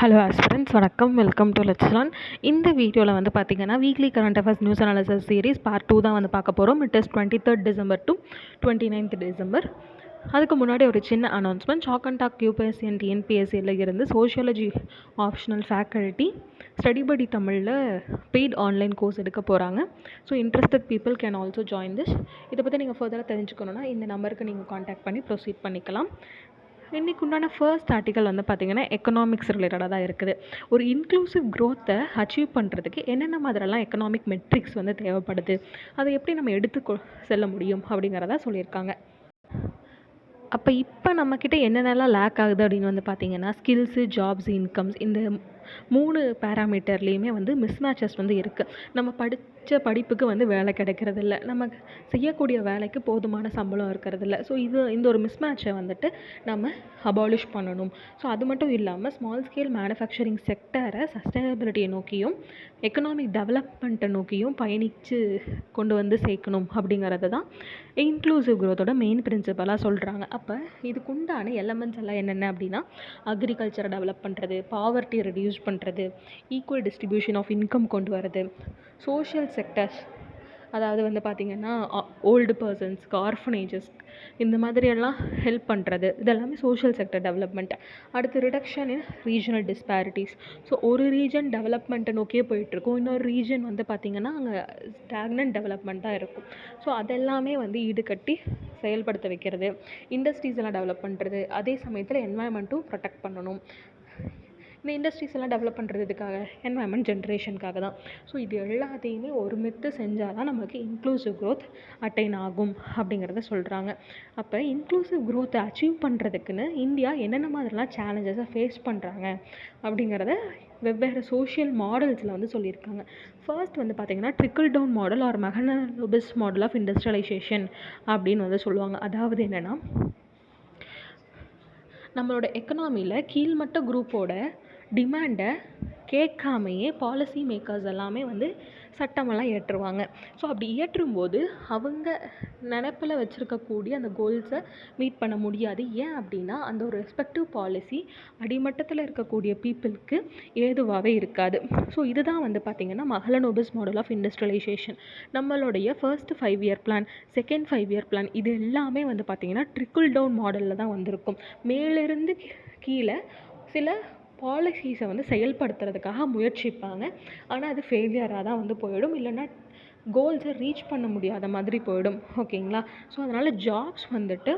Hello aspirants, வணக்கம். Welcome to let's learn. இந்த வீடியோவில் வந்து பார்த்திங்கன்னா weekly current affairs news analysis series part 2 தான் வந்து பார்க்க போகிறோம். It is 23rd December to 29th December. அதுக்கு முன்னாடி ஒரு சின்ன announcement. Chalk and talk UPSC and டிஎன்பிஎஸ்சியில் இருந்து சோஷியாலஜி ஆப்ஷனல் ஃபேக்கல்ட்டி ஸ்டடி படி தமிழில் பெய்ட் ஆன்லைன் கோர்ஸ் எடுக்க போகிறாங்க. So interested people can also join this. இதை பற்றி நீங்கள் ஃபர்தராக தெரிஞ்சுக்கணுன்னா இந்த நம்பருக்கு நீங்கள் காண்டாக்ட் பண்ணி ப்ரொசீட் பண்ணிக்கலாம். இன்றைக்கு உண்டான ஃபர்ஸ்ட் ஆர்டிக்கல் வந்து பார்த்திங்கன்னா எக்கனாமிக்ஸ் ரிலேட்டடாக தான் இருக்குது. ஒரு இன்க்ளூசிவ் க்ரோத்தை அச்சீவ் பண்ணுறதுக்கு என்னென்ன மாதிரிலாம் எக்கனாமிக் மெட்ரிக்ஸ் வந்து தேவைப்படுது, அதை எப்படி நம்ம எடுத்து செல்ல முடியும் அப்படிங்கிறத சொல்லியிருக்காங்க. அப்போ இப்போ நம்மக்கிட்ட என்னென்னலாம் லேக் ஆகுது அப்படின்னு வந்து பார்த்திங்கன்னா ஸ்கில்ஸு, ஜாப்ஸ், இன்கம்ஸ், இந்த 3 பேராமீட்டர்லேயுமே வந்து மிஸ்மேச்சஸ் வந்து இருக்குது. நம்ம படித்த படிப்புக்கு வந்து வேலை கிடைக்கிறதில்ல, நம்ம செய்யக்கூடிய வேலைக்கு போதுமான சம்பளம் இருக்கிறதில்ல. ஸோ இந்த ஒரு மிஸ்மேட்சை வந்துட்டு நம்ம அபாலிஷ் பண்ணணும். ஸோ அது மட்டும் இல்லாமல் ஸ்மால் ஸ்கேல் மேனுஃபேக்சரிங் செக்டரை சஸ்டைனபிலிட்டியை நோக்கியும் எக்கனாமிக் டெவலப்மெண்ட்டை நோக்கியும் பயணித்து கொண்டு வந்து சேர்க்கணும் அப்படிங்கிறது தான் இன்க்ளூசிவ் க்ரோத்தோட மெயின் பிரின்சிபலாக சொல்கிறாங்க. அப்போ இதுக்குண்டான எலமெண்ட்ஸ் எல்லாம் என்னென்ன அப்படின்னா அக்ரிகல்ச்சரை டெவலப் பண்ணுறது, பாவர்ட்டியை ரெடியூஸ் பண்ணுறது, ஈக்குவல் டிஸ்ட்ரிபியூஷன் ஆஃப் இன்கம் கொண்டு வரது, சோஷியல் செக்டர்ஸ், அதாவது வந்து பார்த்திங்கன்னா ஓல்டு பர்சன்ஸ்க்கு, ஆர்ஃபனேஜஸ், இந்த மாதிரியெல்லாம் ஹெல்ப் பண்ணுறது, இதெல்லாமே சோஷியல் செக்டர் டெவலப்மெண்ட். அடுத்து ரிடக்ஷன் இன் ரீஜனல் டிஸ்பேரிட்டிஸ். ஸோ ஒரு ரீஜன் டெவலப்மெண்ட்டை நோக்கியே போயிட்டுருக்கும், இன்னொரு ரீஜன் வந்து பார்த்திங்கன்னா அங்கே ஸ்டாக்னன்ட் டெவலப்மெண்ட் தான் இருக்கும். ஸோ அதெல்லாமே வந்து ஈடுகட்டி செயல்படுத்த வைக்கிறது, இண்டஸ்ட்ரீஸ் எல்லாம் டெவலப் பண்ணுறது, அதே சமயத்தில் என்வாயன்மெண்ட்டும் ப்ரொடெக்ட் பண்ணணும். இந்த இண்டஸ்ட்ரீஸ் எல்லாம் டெவலப் பண்ணுறதுக்காக என்வாயன்மெண்ட் ஜென்ரேஷனுக்காக தான். ஸோ இது எல்லாத்தையுமே ஒருமித்து செஞ்சால் தான் நம்மளுக்கு இன்க்ளூசிவ் க்ரோத் அட்டைன் ஆகும் அப்படிங்கிறத சொல்கிறாங்க. அப்போ இன்க்ளூசிவ் க்ரோத்தை அச்சீவ் பண்ணுறதுக்குன்னு இந்தியா என்னென்ன மாதிரிலாம் சேலஞ்சஸை ஃபேஸ் பண்ணுறாங்க அப்படிங்கிறத வெவ்வேறு சோஷியல் மாடல்ஸில் வந்து சொல்லியிருக்காங்க. ஃபர்ஸ்ட் வந்து பார்த்திங்கன்னா trickle down model or Mahalanobis model of industrialisation அப்படின்னு வந்து சொல்லுவாங்க. அதாவது என்னென்னா நம்மளோட எக்கனாமியில் கீழ்மட்ட குரூப்போட டிமாண்டை கேட்காமையே பாலிசி மேக்கர்ஸ் எல்லாமே வந்து சட்டமெல்லாம் ஏற்றுவாங்க. ஸோ அப்படி ஏற்றும்போது அவங்க நினப்பில் வச்சுருக்கக்கூடிய அந்த கோல்ஸை மீட் பண்ண முடியாது. ஏன் அப்படின்னா அந்த ஒரு ரெஸ்பெக்டிவ் பாலிசி அடிமட்டத்தில் இருக்கக்கூடிய பீப்புளுக்கு ஏதுவாகவே இருக்காது. ஸோ இதுதான் வந்து பார்த்திங்கன்னா மெகனாலோபிஸ் மாடல் ஆஃப் இண்டஸ்ட்ரியலைசேஷன். நம்மளுடைய first 5 year plan, second 5 year plan, இது எல்லாமே வந்து பார்த்திங்கன்னா ட்ரிக்கிள் டவுன் மாடலில் தான் வந்திருக்கும். மேலிருந்து கீழே சில பாலிசிஸை வந்து செயல்படுத்துறதுக்காக முயற்சிப்பாங்க. ஆனால் அது ஃபெயிலியராக தான் வந்து போயிடும், இல்லைன்னா கோல்ஸை ரீச் பண்ண முடியாத மாதிரி போயிடும். ஓகேங்களா? ஸோ அதனால் ஜாப்ஸ் வந்துட்டு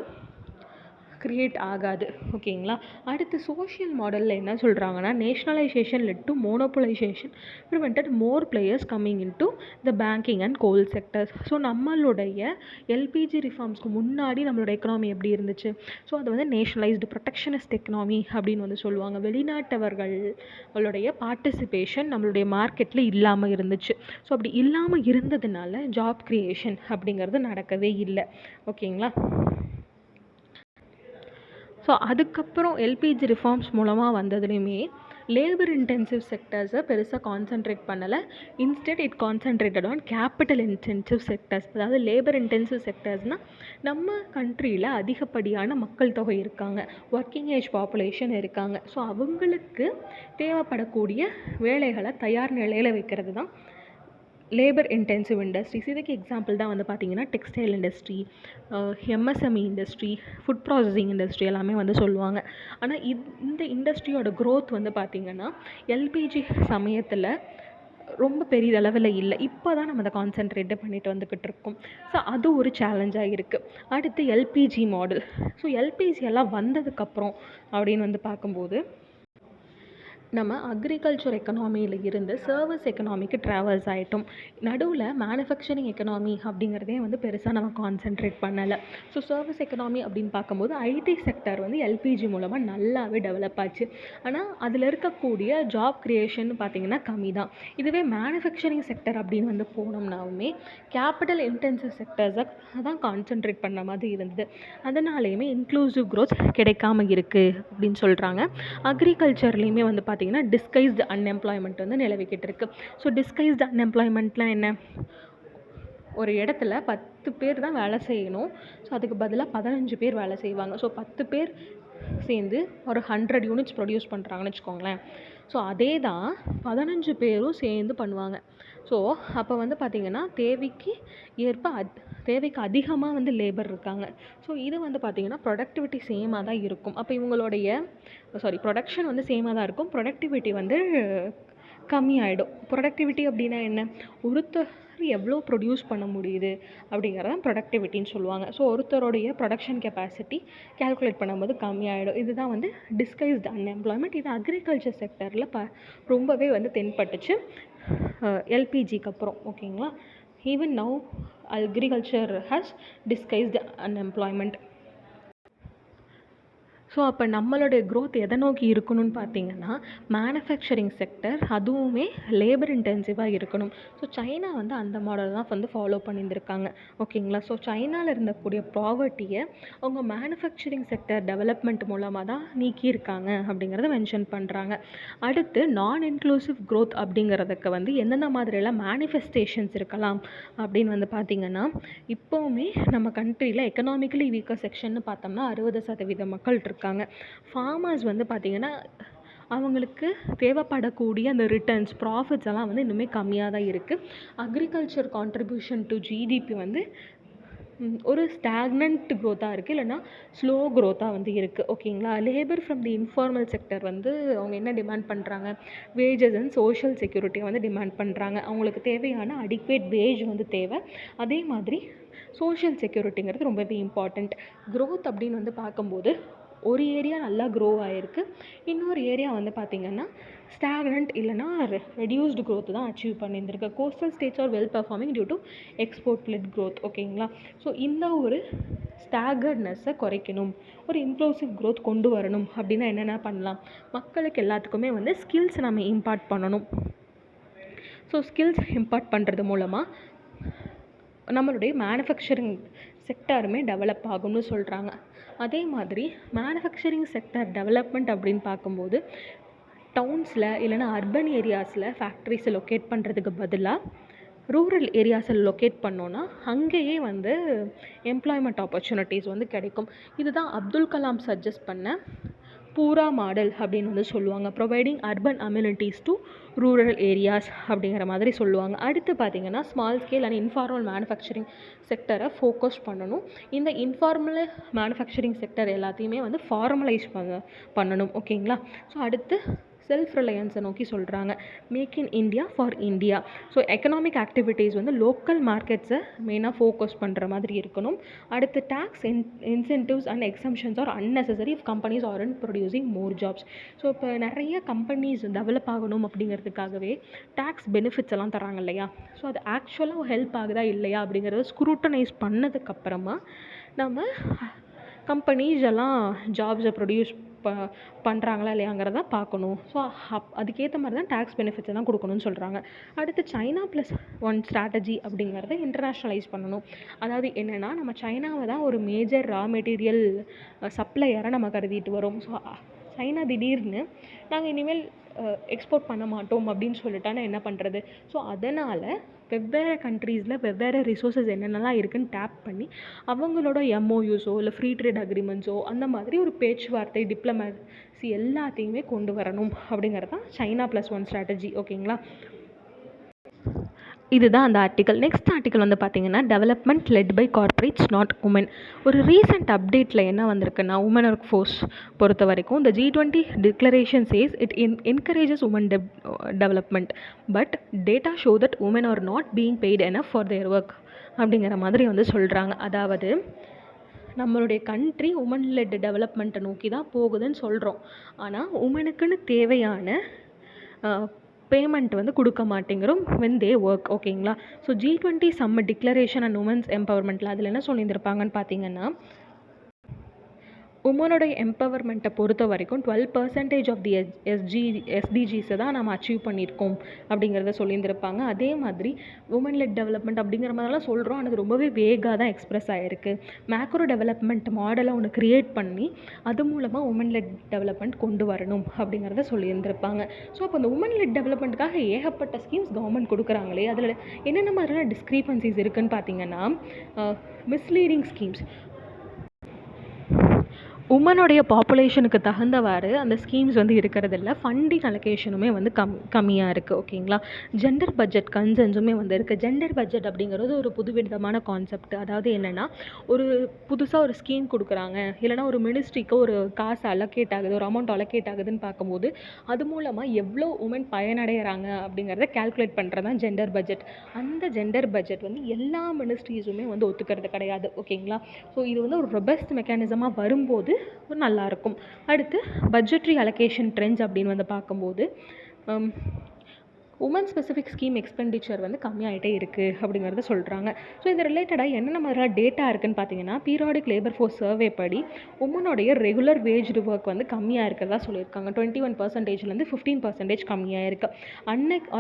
க்ரியேட் ஆகாது. ஓகேங்களா? அடுத்து சோஷியல் மாடலில் என்ன சொல்கிறாங்கன்னா nationalisation led to monopolisation prevented more players coming in to the banking and coal sectors. So நம்மளுடைய எல்பிஜி ரிஃபார்ம்ஸ்க்கு முன்னாடி நம்மளோட எக்கனாமி எப்படி இருந்துச்சு? ஸோ அது வந்து நேஷ்னலைஸ்டு ப்ரொடெக்ஷனிஸ்ட் எக்கனாமி அப்படின்னு வந்து சொல்லுவாங்க. வெளிநாட்டவர்களுடைய பார்ட்டிசிபேஷன் நம்மளுடைய மார்க்கெட்டில் இல்லாமல் இருந்துச்சு. ஸோ அப்படி இல்லாமல் இருந்ததுனால ஜாப் க்ரியேஷன் அப்படிங்கிறது நடக்கவே இல்லை. ஓகேங்களா? ஸோ அதுக்கப்புறம் எல்பிஜி ரிஃபார்ம்ஸ் மூலமாக வந்ததுலையுமே லேபர் இன்டென்சிவ் செக்டர்ஸை பெருசாக கான்சென்ட்ரேட் பண்ணலை. Instead it concentrated on capital intensive sectors. அதாவது லேபர் இன்டென்சிவ் செக்டர்ஸ்னால் நம்ம கண்ட்ரியில் அதிகப்படியான மக்கள் தொகை இருக்காங்க, ஒர்க்கிங் ஏஜ் பாப்புலேஷன் இருக்காங்க. ஸோ அவங்களுக்கு தேவைப்படக்கூடிய வேலைகளை தயார் நிலையில் வைக்கிறது தான் லேபர் இன்டென்சிவ் இண்டஸ்ட்ரீஸ். இதுக்கு எக்ஸாம்பிள் தான் வந்து பார்த்திங்கன்னா textile industry, MSME industry, food processing industry எல்லாமே வந்து சொல்லுவாங்க. ஆனால் இந்த இண்டஸ்ட்ரியோட க்ரோத் வந்து பார்த்திங்கன்னா எல்பிஜி சமயத்தில் ரொம்ப பெரிய அளவில் இல்லை. இப்போ தான் நம்ம அதை கான்சென்ட்ரேட்டே பண்ணிட்டு வந்துக்கிட்டு இருக்கோம். ஸோ அது ஒரு சேலஞ்சாக இருக்குது. அடுத்து எல்பிஜி மாடல். ஸோ எல்பிஜி எல்லாம் வந்ததுக்கப்புறம் அப்படின்னு வந்து பார்க்கும்போது நம்ம அக்ரிகல்ச்சர் எக்கனாமியில் இருந்து சர்வீஸ் எக்கனாமிக்கு ட்ராவல்ஸ் ஆகிட்டோம். நடுவில் மேனுஃபேக்சரிங் எக்கனாமி அப்படிங்கிறதே வந்து பெருசாக நம்ம கான்சென்ட்ரேட் பண்ணலை. ஸோ சர்வீஸ் எக்கனாமி அப்படின்னு பார்க்கும்போது ஐடி செக்டர் வந்து எல்பிஜி மூலமாக நல்லாவே டெவலப் ஆச்சு. ஆனால் அதில் இருக்கக்கூடிய ஜாப் க்ரியேஷன் பார்த்திங்கன்னா கம்மி தான். இதுவே மேனுஃபேக்சரிங் செக்டர் அப்படின்னு வந்து போனோம்னாலுமே கேபிட்டல் இன்டென்சிவ் செக்டர்ஸை தான் கான்சென்ட்ரேட் பண்ண மாதிரி இருந்தது. அதனாலேயுமே இன்க்ளூசிவ் க்ரோத் கிடைக்காம இருக்குது அப்படின்னு சொல்கிறாங்க. அக்ரிகல்ச்சர்லேயுமே வந்து பார்த்திங்கன்னா டிஸ்கைஸ்டு அன்எம்ப்ளாய்மெண்ட் வந்து நிலவிக்கிட்டு இருக்கு. ஸோ டிஸ்கைஸ்டு அன்எம்ப்ளாய்மெண்ட்லாம் என்ன? ஒரு இடத்துல 10 பேர் தான் வேலை செய்யணும். ஸோ அதுக்கு பதிலாக 15 பேர் வேலை செய்வாங்க. ஸோ 10 பேர் சேர்ந்து ஒரு 100 யூனிட்ஸ் ப்ரொடியூஸ் பண்ணுறாங்கன்னு வச்சுக்கோங்களேன். ஸோ அதே தான் 15 பேரும் சேர்ந்து பண்ணுவாங்க. ஸோ அப்போ வந்து பார்த்திங்கன்னா தேவைக்கு அதிகமாக வந்து லேபர் இருக்காங்க. ஸோ இது வந்து பார்த்திங்கன்னா ப்ரொடக்டிவிட்டி சேமாக தான் இருக்கும். அப்போ ப்ரொடக்ஷன் வந்து சேமாக தான் இருக்கும், ப்ரொடக்டிவிட்டி வந்து கம்மியாயிடும். ப்ரொடக்டிவிட்டி அப்படின்னா என்ன, ஒருத்தர் எவ்வளோ ப்ரொடியூஸ் பண்ண முடியுது அப்படிங்கிறத ப்ரொடக்டிவிட்டின்னு சொல்லுவாங்க. ஸோ ஒருத்தருடைய ப்ரொடக்ஷன் கெப்பாசிட்டி கேல்குலேட் பண்ணும்போது கம்மியாயிடும். இதுதான் வந்து டிஸ்கைஸ்டு அன்எம்ப்ளாய்மெண்ட். இது அக்ரிகல்ச்சர் செக்டரில் ரொம்பவே வந்து தென்பட்டுச்சு எல்பிஜிக்கு அப்புறம். ஓகேங்களா. Even now agriculture has disguised unemployment. So அப்போ நம்மளுடைய க்ரோத் எதை நோக்கி இருக்கணும்னு பார்த்திங்கன்னா மேனுஃபேக்சரிங் செக்டர், அதுவுமே லேபர் இன்டென்சிவாக இருக்கணும். ஸோ சைனா வந்து அந்த மாடல் தான் வந்து ஃபாலோ பண்ணியிருந்திருக்காங்க. ஓகேங்களா. ஸோ சைனாவில் இருந்தக்கூடிய ப்ராவர்ட்டியை அவங்க மேனுஃபேக்சரிங் செக்டர் டெவலப்மெண்ட் மூலமாக தான் நீக்கியிருக்காங்க அப்படிங்கிறத மென்ஷன் பண்ணுறாங்க. அடுத்து நான் இன்க்ளூசிவ் க்ரோத் அப்படிங்கிறதுக்கு வந்து எந்தெந்த மாதிரியெல்லாம் மேனிஃபெஸ்டேஷன்ஸ் இருக்கலாம் அப்படின்னு வந்து பார்த்திங்கன்னா, இப்போவுமே நம்ம கண்ட்ரியில் எக்கனாமிக்கலி வீக்கர் செக்ஷன்னு பார்த்தோம்னா 60% மக்கள் இருக்காங்க. ஃபார்மர்ஸ் வந்து பார்த்திங்கன்னா அவங்களுக்கு தேவைப்படக்கூடிய அந்த ரிட்டர்ன்ஸ், ப்ராஃபிட்ஸ் எல்லாம் வந்து இன்னுமே கம்மியாக தான் இருக்குது. அக்ரிகல்ச்சர் கான்ட்ரிபியூஷன் டு ஜிடிபி வந்து ஒரு ஸ்டாக்னன்ட் க்ரோத்தாக இருக்குது, இல்லைனா ஸ்லோ க்ரோத்தாக வந்து இருக்குது. ஓகேங்களா. Labour from the informal sector வந்து அவங்க என்ன டிமாண்ட் பண்ணுறாங்க, வேஜஸ் அண்ட் சோஷியல் செக்யூரிட்டியை வந்து டிமாண்ட் பண்ணுறாங்க. அவங்களுக்கு தேவையான அடிக்வேட் வேஜ் வந்து தேவை. அதே மாதிரி சோஷியல் செக்யூரிட்டிங்கிறது ரொம்பவே இம்பார்ட்டண்ட். க்ரோத் அப்படின்னு வந்து பார்க்கும்போது ஒரு ஏரியா நல்லா க்ரோ ஆகிருக்கு, இன்னொரு ஏரியா வந்து பார்த்திங்கன்னா ஸ்டாக்னன்ட் இல்லைனா ரெடியூஸ்டு க்ரோத் தான் அச்சீவ் பண்ணியிருந்திருக்கு. Coastal states are well performing due to export led growth. ஓகேங்களா. ஸோ இந்த ஒரு ஸ்டாகர்ட்னஸை குறைக்கணும், ஒரு இன்க்ளூசிவ் க்ரோத் கொண்டு வரணும் அப்படின்னா என்னென்ன பண்ணலாம், மக்களுக்கு எல்லாத்துக்குமே வந்து ஸ்கில்ஸ் நம்ம இம்பார்ட் பண்ணணும். ஸோ ஸ்கில்ஸ் இம்பார்ட் பண்ணுறது மூலமாக நம்மளுடைய மேனுஃபேக்சரிங் செக்டாருமே டெவலப் ஆகும்னு சொல்கிறாங்க. அதே மாதிரி மேனுஃபேக்சரிங் செக்டர் டெவலப்மெண்ட் அப்படின்னு பார்க்கும்போது டவுன்ஸில் இல்லைனா அர்பன் ஏரியாஸில் ஃபேக்ட்ரிஸை லொக்கேட் பண்ணுறதுக்கு பதிலாக ரூரல் ஏரியாஸில் லொக்கேட் பண்ணோன்னா அங்கேயே வந்து எம்ப்ளாய்மெண்ட் ஆப்பர்ச்சுனிட்டிஸ் வந்து கிடைக்கும். இதுதான் அப்துல் கலாம் சஜஸ்ட் பண்ண பூரா மாடல் அப்படின்னு வந்து சொல்லுவாங்க. Providing urban amenities to rural areas அப்படிங்கிற மாதிரி சொல்லுவாங்க. அடுத்து பார்த்திங்கன்னா small scale and informal manufacturing செக்டரை ஃபோக்கஸ் பண்ணணும். இந்த இன்ஃபார்மல் மேனுஃபேக்சரிங் செக்டர் எல்லாத்தையுமே வந்து ஃபார்மலைஸ் பண்ணணும். ஓகேங்களா. ஸோ அடுத்து செல்ஃப் ரிலையன்ஸை நோக்கி சொல்கிறாங்க. Make in India for India. So economic activities வந்து லோக்கல் மார்க்கெட்ஸை மெயினாக ஃபோக்கஸ் பண்ணுற மாதிரி இருக்கணும். அடுத்து tax incentives and exemptions are unnecessary if companies aren't producing more jobs. So இப்போ நிறைய கம்பெனிஸ் டெவலப் ஆகணும் அப்படிங்கிறதுக்காகவே டேக்ஸ் பெனிஃபிட்ஸ் எல்லாம் தராங்க இல்லையா. ஸோ அது ஆக்சுவலாக ஹெல்ப் ஆகுதா இல்லையா அப்படிங்கிறத ஸ்க்ரூட்டனைஸ் பண்ணதுக்கப்புறமா நம்ம கம்பெனிஸ் எல்லாம் ஜாப்ஸை ப்ரொடியூஸ் பண்ணுறாங்களா இல்லையாங்கிறத பார்க்கணும். ஸோ அதுக்கேற்ற மாதிரி தான் டேக்ஸ் பெனிஃபிட்ஸ் எல்லாம் கொடுக்கணும்னு சொல்கிறாங்க. அடுத்து China +1 ஸ்ட்ராட்டஜி அப்படிங்கிறத இன்டர்நேஷ்னலைஸ் பண்ணணும். அதாவது என்னென்னா, நம்ம சைனாவை தான் ஒரு மேஜர் ரா மெட்டீரியல் சப்ளையரை நம்ம கருதிட்டு வரோம். ஸோ சைனா திடீர்னு நாங்கள் இனிமேல் எக்ஸ்போர்ட் பண்ண மாட்டோம் அப்படின்னு சொல்லிட்டானா என்ன பண்ணுறது. ஸோ அதனால் வெவ்வேறு கண்ட்ரீஸில் வெவ்வேறு ரிசோர்ஸஸ் என்னென்னலாம் இருக்குதுன்னு டேப் பண்ணி அவங்களோட எம்ஓயூஸோ இல்லை ஃப்ரீ ட்ரேட் அக்ரிமெண்ட்ஸோ அந்த மாதிரி ஒரு பேச்சுவார்த்தை, டிப்ளமேசி எல்லாத்தையுமே கொண்டு வரணும் அப்படிங்கிறது தான் China +1 ஸ்ட்ராட்டஜி. ஓகேங்களா. இதுதான் அந்த ஆர்டிக்கல். நெக்ஸ்ட் ஆர்டிக்கல் வந்து பார்த்திங்கன்னா development led by corporates not women. ஒரு ரீசெண்ட் அப்டேட்டில் என்ன வந்திருக்குன்னா, உமன் ஒர்க் ஃபோர்ஸ் பொறுத்த வரைக்கும் இந்த G20 declaration says it encourages women development but data show that women are not being paid enough for their work அப்படிங்கிற மாதிரி வந்து சொல்கிறாங்க. அதாவது நம்மளுடைய கண்ட்ரி உமன் லெட் டெவலப்மெண்ட்டை நோக்கி தான் போகுதுன்னு சொல்கிறோம். ஆனால் உமனுக்குன்னு தேவையான பேமெண்ட் வந்து கொடுக்க மாட்டேங்கிறோம் when they work. ஓகேங்களா. So G20 summit declaration and women's எம்பவர்மெண்ட்டில் அதில் என்ன சொல்லியிருந்திருப்பாங்கன்னு பார்த்தீங்கன்னா, உமனோட எம்பவர்மெண்ட்டை பொறுத்த வரைக்கும் 12% ஆஃப் தி எஸ்டிஜிஸை தான் நம்ம அச்சீவ் பண்ணியிருக்கோம் அப்படிங்கிறத சொல்லியிருந்திருப்பாங்க. அதே மாதிரி உமன் லெட் டெவலப்மெண்ட் அப்படிங்கிற மாதிரிலாம் சொல்கிறோம், ஆனால் அது ரொம்பவே வேகாக தான் எக்ஸ்ப்ரெஸ் ஆகிருக்கு. மேக்ரோ டெவலப்மெண்ட் மாடலை ஒன்று க்ரியேட் பண்ணி அது மூலமாக உமன் லெட் டெவலப்மெண்ட் கொண்டு வரணும் அப்படிங்கிறத சொல்லியிருந்திருப்பாங்க. ஸோ அப்போ அந்த உமன் லெட் டெவலப்மெண்ட்டுக்காக ஏகப்பட்ட ஸ்கீம்ஸ் கவர்மெண்ட் கொடுக்குறாங்களே, அதில் என்னென்ன மாதிரியான டிஸ்க்ரீபன்சிஸ் இருக்குதுன்னு பார்த்தீங்கன்னா, மிஸ்லீடிங் ஸ்கீம்ஸ். உமனுடைய பாப்புலேஷனுக்கு தகுந்தவாறு அந்த ஸ்கீம்ஸ் வந்து இருக்கிறதில்ல. ஃபண்டிங் அலோகேஷனுமே வந்து கம்மியாக இருக்குது. ஓகேங்களா. ஜெண்டர் பட்ஜெட் கன்சர்ன்ஸுமே வந்து இருக்குது. ஜெண்டர் பட்ஜெட் அப்படிங்கிறது ஒரு புதுவிதமான கான்செப்ட். அதாவது என்னென்னா, ஒரு புதுசாக ஒரு ஸ்கீம் கொடுக்குறாங்க, இல்லைனா ஒரு மினிஸ்ட்ரிக்கு ஒரு காசு அலோகேட் ஆகுது, ஒரு அமௌண்ட் அலோகேட் ஆகுதுன்னு பார்க்கும்போது அது மூலமாக எவ்வளோ உமன் பயனடைகிறாங்க அப்படிங்கிறத கால்குலேட் பண்ணுறது தான் ஜெண்டர் பட்ஜெட். அந்த ஜெண்டர் பட்ஜெட் வந்து எல்லா மினிஸ்ட்ரிஸுமே வந்து ஒத்துக்கிறது கிடையாது. ஓகேங்களா. ஸோ இது வந்து ஒரு ரொபஸ்ட் மெக்கானிசமாக வரும்போது நல்லாயிருக்கும். அடுத்து பட்ஜெட்ரி அலோகேஷன் ட்ரெண்ட்ஸ் அப்படின்னு வந்து பார்க்கும்போது உமன் ஸ்பெசிஃபிக் ஸ்கீம் எக்ஸ்பெண்டிச்சர் வந்து கம்மியாகிட்டே இருக்குது அப்படிங்கிறத சொல்கிறாங்க. ஸோ இது ரிலேட்டடாக என்னென்ன மாதிரிலாம் டேட்டா இருக்குதுன்னு பார்த்தீங்கன்னா, பீரியாடிக் லேபர் ஃபோர்ஸ் சர்வே படி உமனுடைய ரெகுலர் வேஜ்டு ஒர்க் வந்து கம்மியாக இருக்கிறதா சொல்லியிருக்காங்க. 21%லேருந்து 15% கம்மியாக இருக்குது.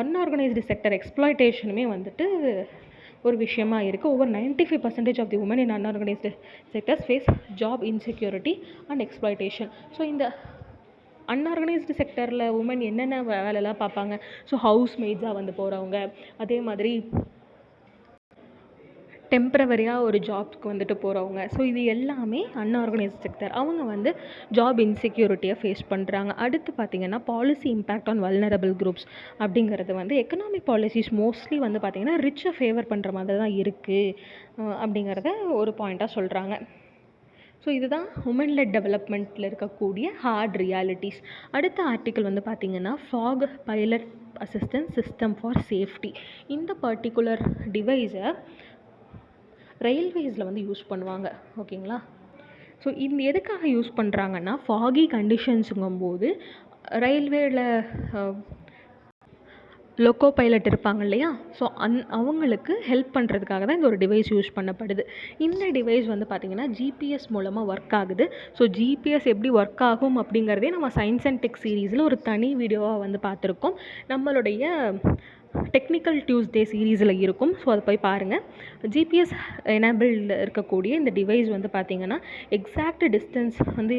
அன்ஆர்கனைஸ்டு செக்டர் எக்ஸ்ப்ளாய்டேஷனுமே வந்துட்டு ஒரு விஷயமா இருக்குது. Over 95% of the women in unorganised sectors face job insecurity and exploitation. So இந்த அன்ஆர்கனைஸ்டு செக்டரில் உமன் என்னென்ன வேலைலாம் பார்ப்பாங்க. ஸோ ஹவுஸ் மெய்ட்ஸாக வந்து போகிறவங்க, அதே மாதிரி டெம்ப்ரவரியாக ஒரு ஜாப்க்கு வந்துட்டு போகிறவங்க. ஸோ இது எல்லாமே அன்ஆர்கனைஸ்ட் செக்டர். அவங்க வந்து ஜாப் இன்செக்யூரிட்டியை ஃபேஸ் பண்ணுறாங்க. அடுத்து பார்த்திங்கன்னா, policy impact on vulnerable groups அப்படிங்கிறது வந்து எக்கனாமிக் பாலிசிஸ் மோஸ்ட்லி வந்து பார்த்திங்கன்னா ரிச்சை ஃபேவர் பண்ணுற மாதிரி தான் இருக்குது அப்படிங்கிறத ஒரு பாயிண்ட்டாக சொல்கிறாங்க. ஸோ இதுதான் உமன் லெட் டெவலப்மெண்ட்டில் இருக்கக்கூடிய ஹார்ட் ரியாலிட்டிஸ். அடுத்த ஆர்டிக்கல் வந்து பார்த்திங்கன்னா, fog pilot assistance system for safety. இந்த பர்டிகுலர் டிவைஸை ரயில்வேஸில் வந்து யூஸ் பண்ணுவாங்க. ஓகேங்களா. ஸோ இந்த எதுக்காக யூஸ் பண்ணுறாங்கன்னா, ஃபாகி கண்டிஷன்ஸுங்கும்போது ரயில்வேயில் லோக்கோ பைலட் இருப்பாங்க இல்லையா. ஸோ அவங்களுக்கு ஹெல்ப் பண்ணுறதுக்காக தான் இந்த ஒரு டிவைஸ் யூஸ் பண்ணப்படுது. இந்த டிவைஸ் வந்து பார்த்திங்கன்னா ஜிபிஎஸ் மூலமாக ஒர்க் ஆகுது. ஸோ ஜிபிஎஸ் எப்படி ஒர்க் ஆகும் அப்படிங்கிறதே நம்ம சயின்ஸ் அண்ட் டெக் சீரீஸில் ஒரு தனி வீடியோவாக வந்து பார்த்துருக்கோம். நம்மளுடைய டெக்னிக்கல் டியூஸ்டே சீரீஸில் இருக்கும். ஸோ அதை போய் பாருங்கள். ஜிபிஎஸ் எனேபிள்டு இருக்கக்கூடிய இந்த டிவைஸ் வந்து பார்த்திங்கன்னா எக்ஸாக்ட் டிஸ்டன்ஸ் வந்து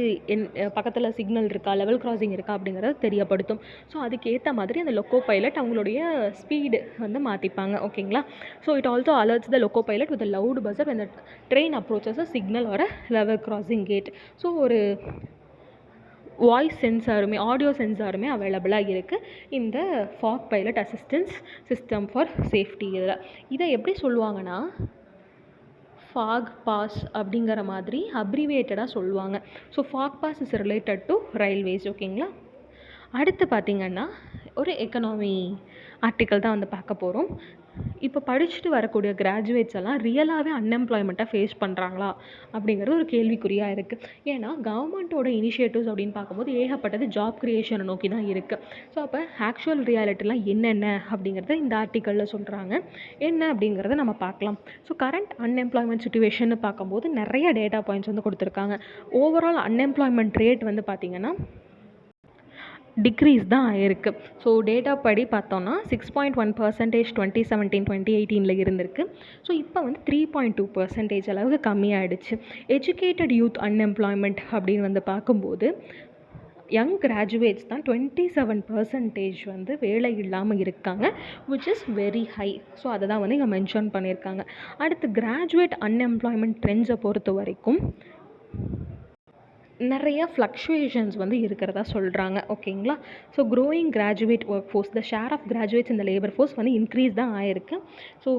பக்கத்தில் சிக்னல் இருக்கா, லெவல் கிராசிங் இருக்கா அப்படிங்கிறத தெரியப்படுத்தும். ஸோ அதுக்கேற்ற மாதிரி அந்த லோக்கோ பைலட் அவங்களுடைய ஸ்பீடு வந்து மாற்றிப்பாங்க. ஓகேங்களா. So it also alerts the loco pilot with loud buzzer when the train approaches a signal or a level crossing gate. So ஒரு வாய்ஸ் சென்சாருமே ஆடியோ சென்சாருமே அவைலபிளாக இருக்குது இந்த fog pilot assistance system for safety. இதை எப்படி சொல்லுவாங்கன்னா, ஃபாக் பாஸ் அப்படிங்கிற மாதிரி அப்ரிவேட்டடாக சொல்லுவாங்க. So fog pass is related to railways. ஓகேங்களா. அடுத்து பார்த்திங்கன்னா, ஒரு எக்கனாமி ஆர்டிக்கல் தான் வந்து பார்க்க போகிறோம். இப்போ படிச்சுட்டு வரக்கூடிய கிராஜுவேட்ஸ் எல்லாம் ரியலாகவே அன்எம்ப்ளாய்மெண்ட்டை ஃபேஸ் பண்ணுறாங்களா அப்படிங்கிறது ஒரு கேள்விக்குறியாக இருக்குது. ஏன்னா கவர்மெண்ட்டோட இனிஷியேட்டிவ்ஸ் அப்படின்னு பார்க்கும்போது ஏகப்பட்டது ஜாப் க்ரியேஷனை நோக்கி தான் இருக்குது. ஸோ அப்போ ஆக்சுவல் ரியாலிட்டிலாம் என்னென்ன அப்படிங்கிறத இந்த ஆர்டிக்கலில் சொல்கிறாங்க. என்ன அப்படிங்கிறத நம்ம பார்க்கலாம். ஸோ கரண்ட் அன்எம்ப்ளாய்மெண்ட் சுச்சுவேஷன் பார்க்கும்போது நிறைய டேட்டா பாயிண்ட்ஸ் வந்து கொடுத்துருக்காங்க. ஓவரால் அன்எம்ப்ளாய்மெண்ட் ரேட் வந்து பார்த்திங்கன்னா டிக்ரீஸ் தான் ஆயிருக்கு. ஸோ டேட்டா படி பார்த்தோன்னா 6.1% 2017-2018 இருந்திருக்கு. ஸோ இப்போ வந்து 3.2% அளவுக்கு கம்மியாகிடுச்சு. எஜுகேட்டட் யூத் அன்எம்ப்ளாய்மெண்ட் அப்படின்னு வந்து பார்க்கும்போது யங் கிராஜுவேட்ஸ் தான் 27% வந்து வேலை இல்லாமல் இருக்காங்க, which is very high. So அதை தான் வந்து இங்கே மென்ஷன் பண்ணியிருக்காங்க. அடுத்து கிராஜுவேட் அன்எம்ப்ளாய்மெண்ட் ட்ரெண்ட்ஸை பொறுத்த வரைக்கும் நிறைய ஃப்ளக்ஷுவேஷன்ஸ் வந்து இருக்கிறதா சொல்கிறாங்க. ஓகேங்களா. So growing graduate work force, the share of graduates இந்த லேபர் ஃபோர்ஸ் வந்து இன்க்ரீஸ் தான் ஆயிருக்கு. So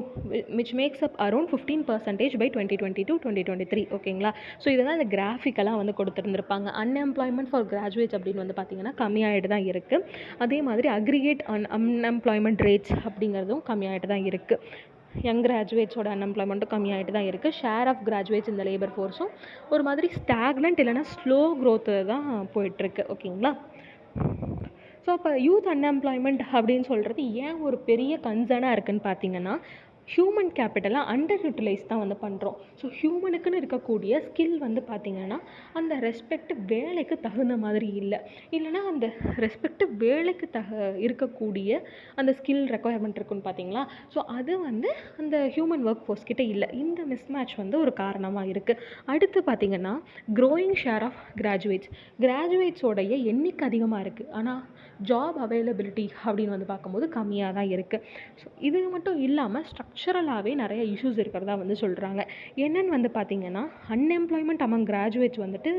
which makes up around 15% by 2022-2023. ஓகேங்களா. ஸோ இதெல்லாம் இந்த கிராஃபிக்கெல்லாம் வந்து கொடுத்துருந்துருப்பாங்க. அன்எம்ப்ளாய்மெண்ட் ஃபார் கிராஜுவேட்ஸ் அப்படின்னு வந்து பார்த்திங்கன்னா கம்மியாகிட்டு தான் இருக்குது. அதே மாதிரி அக்ரிகேட் அன்எம்ப்ளாய்மெண்ட் ரேட்ஸ் அப்படிங்கிறதும் கம்மியாகிட்டு தான் இருக்குது. யங் கிராஜுவேட்ஸோட அன்எம்ப்ளாய்மெண்ட்டும் கம்மியாகிட்டு தான் இருக்குது. ஷேர் ஆஃப் கிராஜுவேட்ஸ் இந்த லேபர் ஃபோர்ஸும் ஒரு மாதிரி ஸ்டாக்னன்ட் இல்லைனா ஸ்லோ க்ரோத்து தான் போயிட்டுருக்கு. ஓகேங்களா. ஸோ அப்போ யூத் அன்எம்ப்ளாய்மெண்ட் அப்படின்னு சொல்கிறது ஏன் ஒரு பெரிய கன்சர்னாக இருக்குதுன்னு பார்த்தீங்கன்னா, ஹியூமன் கேபிட்டலாக அண்டர் யூட்டிலைஸ் தான் வந்து பண்ணுறோம். ஸோ ஹியூமனுக்குன்னு இருக்கக்கூடிய ஸ்கில் வந்து பார்த்திங்கன்னா அந்த ரெஸ்பெக்டிவ் வேலைக்கு தகுந்த மாதிரி இல்லைனா அந்த ரெஸ்பெக்டிவ் வேலைக்கு இருக்கக்கூடிய அந்த ஸ்கில் ரெக்குயர்மெண்ட் இருக்குன்னு பார்த்தீங்களா. ஸோ அது வந்து அந்த ஹியூமன் ஒர்க் ஃபோர்ஸ் கிட்டே இல்லை. இந்த மிஸ்மேட்ச் வந்து ஒரு காரணமாக இருக்குது. அடுத்து பார்த்திங்கன்னா, க்ரோயிங் ஷேர் ஆஃப் கிராஜுவேட்ஸோடைய எண்ணிக்கை அதிகமாக இருக்குது, ஆனால் ஜாப் அவைலபிலிட்டி அப்படின்னு வந்து பார்க்கும்போது கம்மியாக தான் இருக்குது. ஸோ இது மட்டும் இல்லாமல் ஸ்ட்ரக்சரலாகவே நிறைய இஷ்யூஸ் இருக்கிறதா வந்து சொல்கிறாங்க. என்னென்னு வந்து பார்த்திங்கன்னா, அன்எம்ப்ளாய்மெண்ட் அமங் கிராஜுவேட்ஸ் வந்துட்டு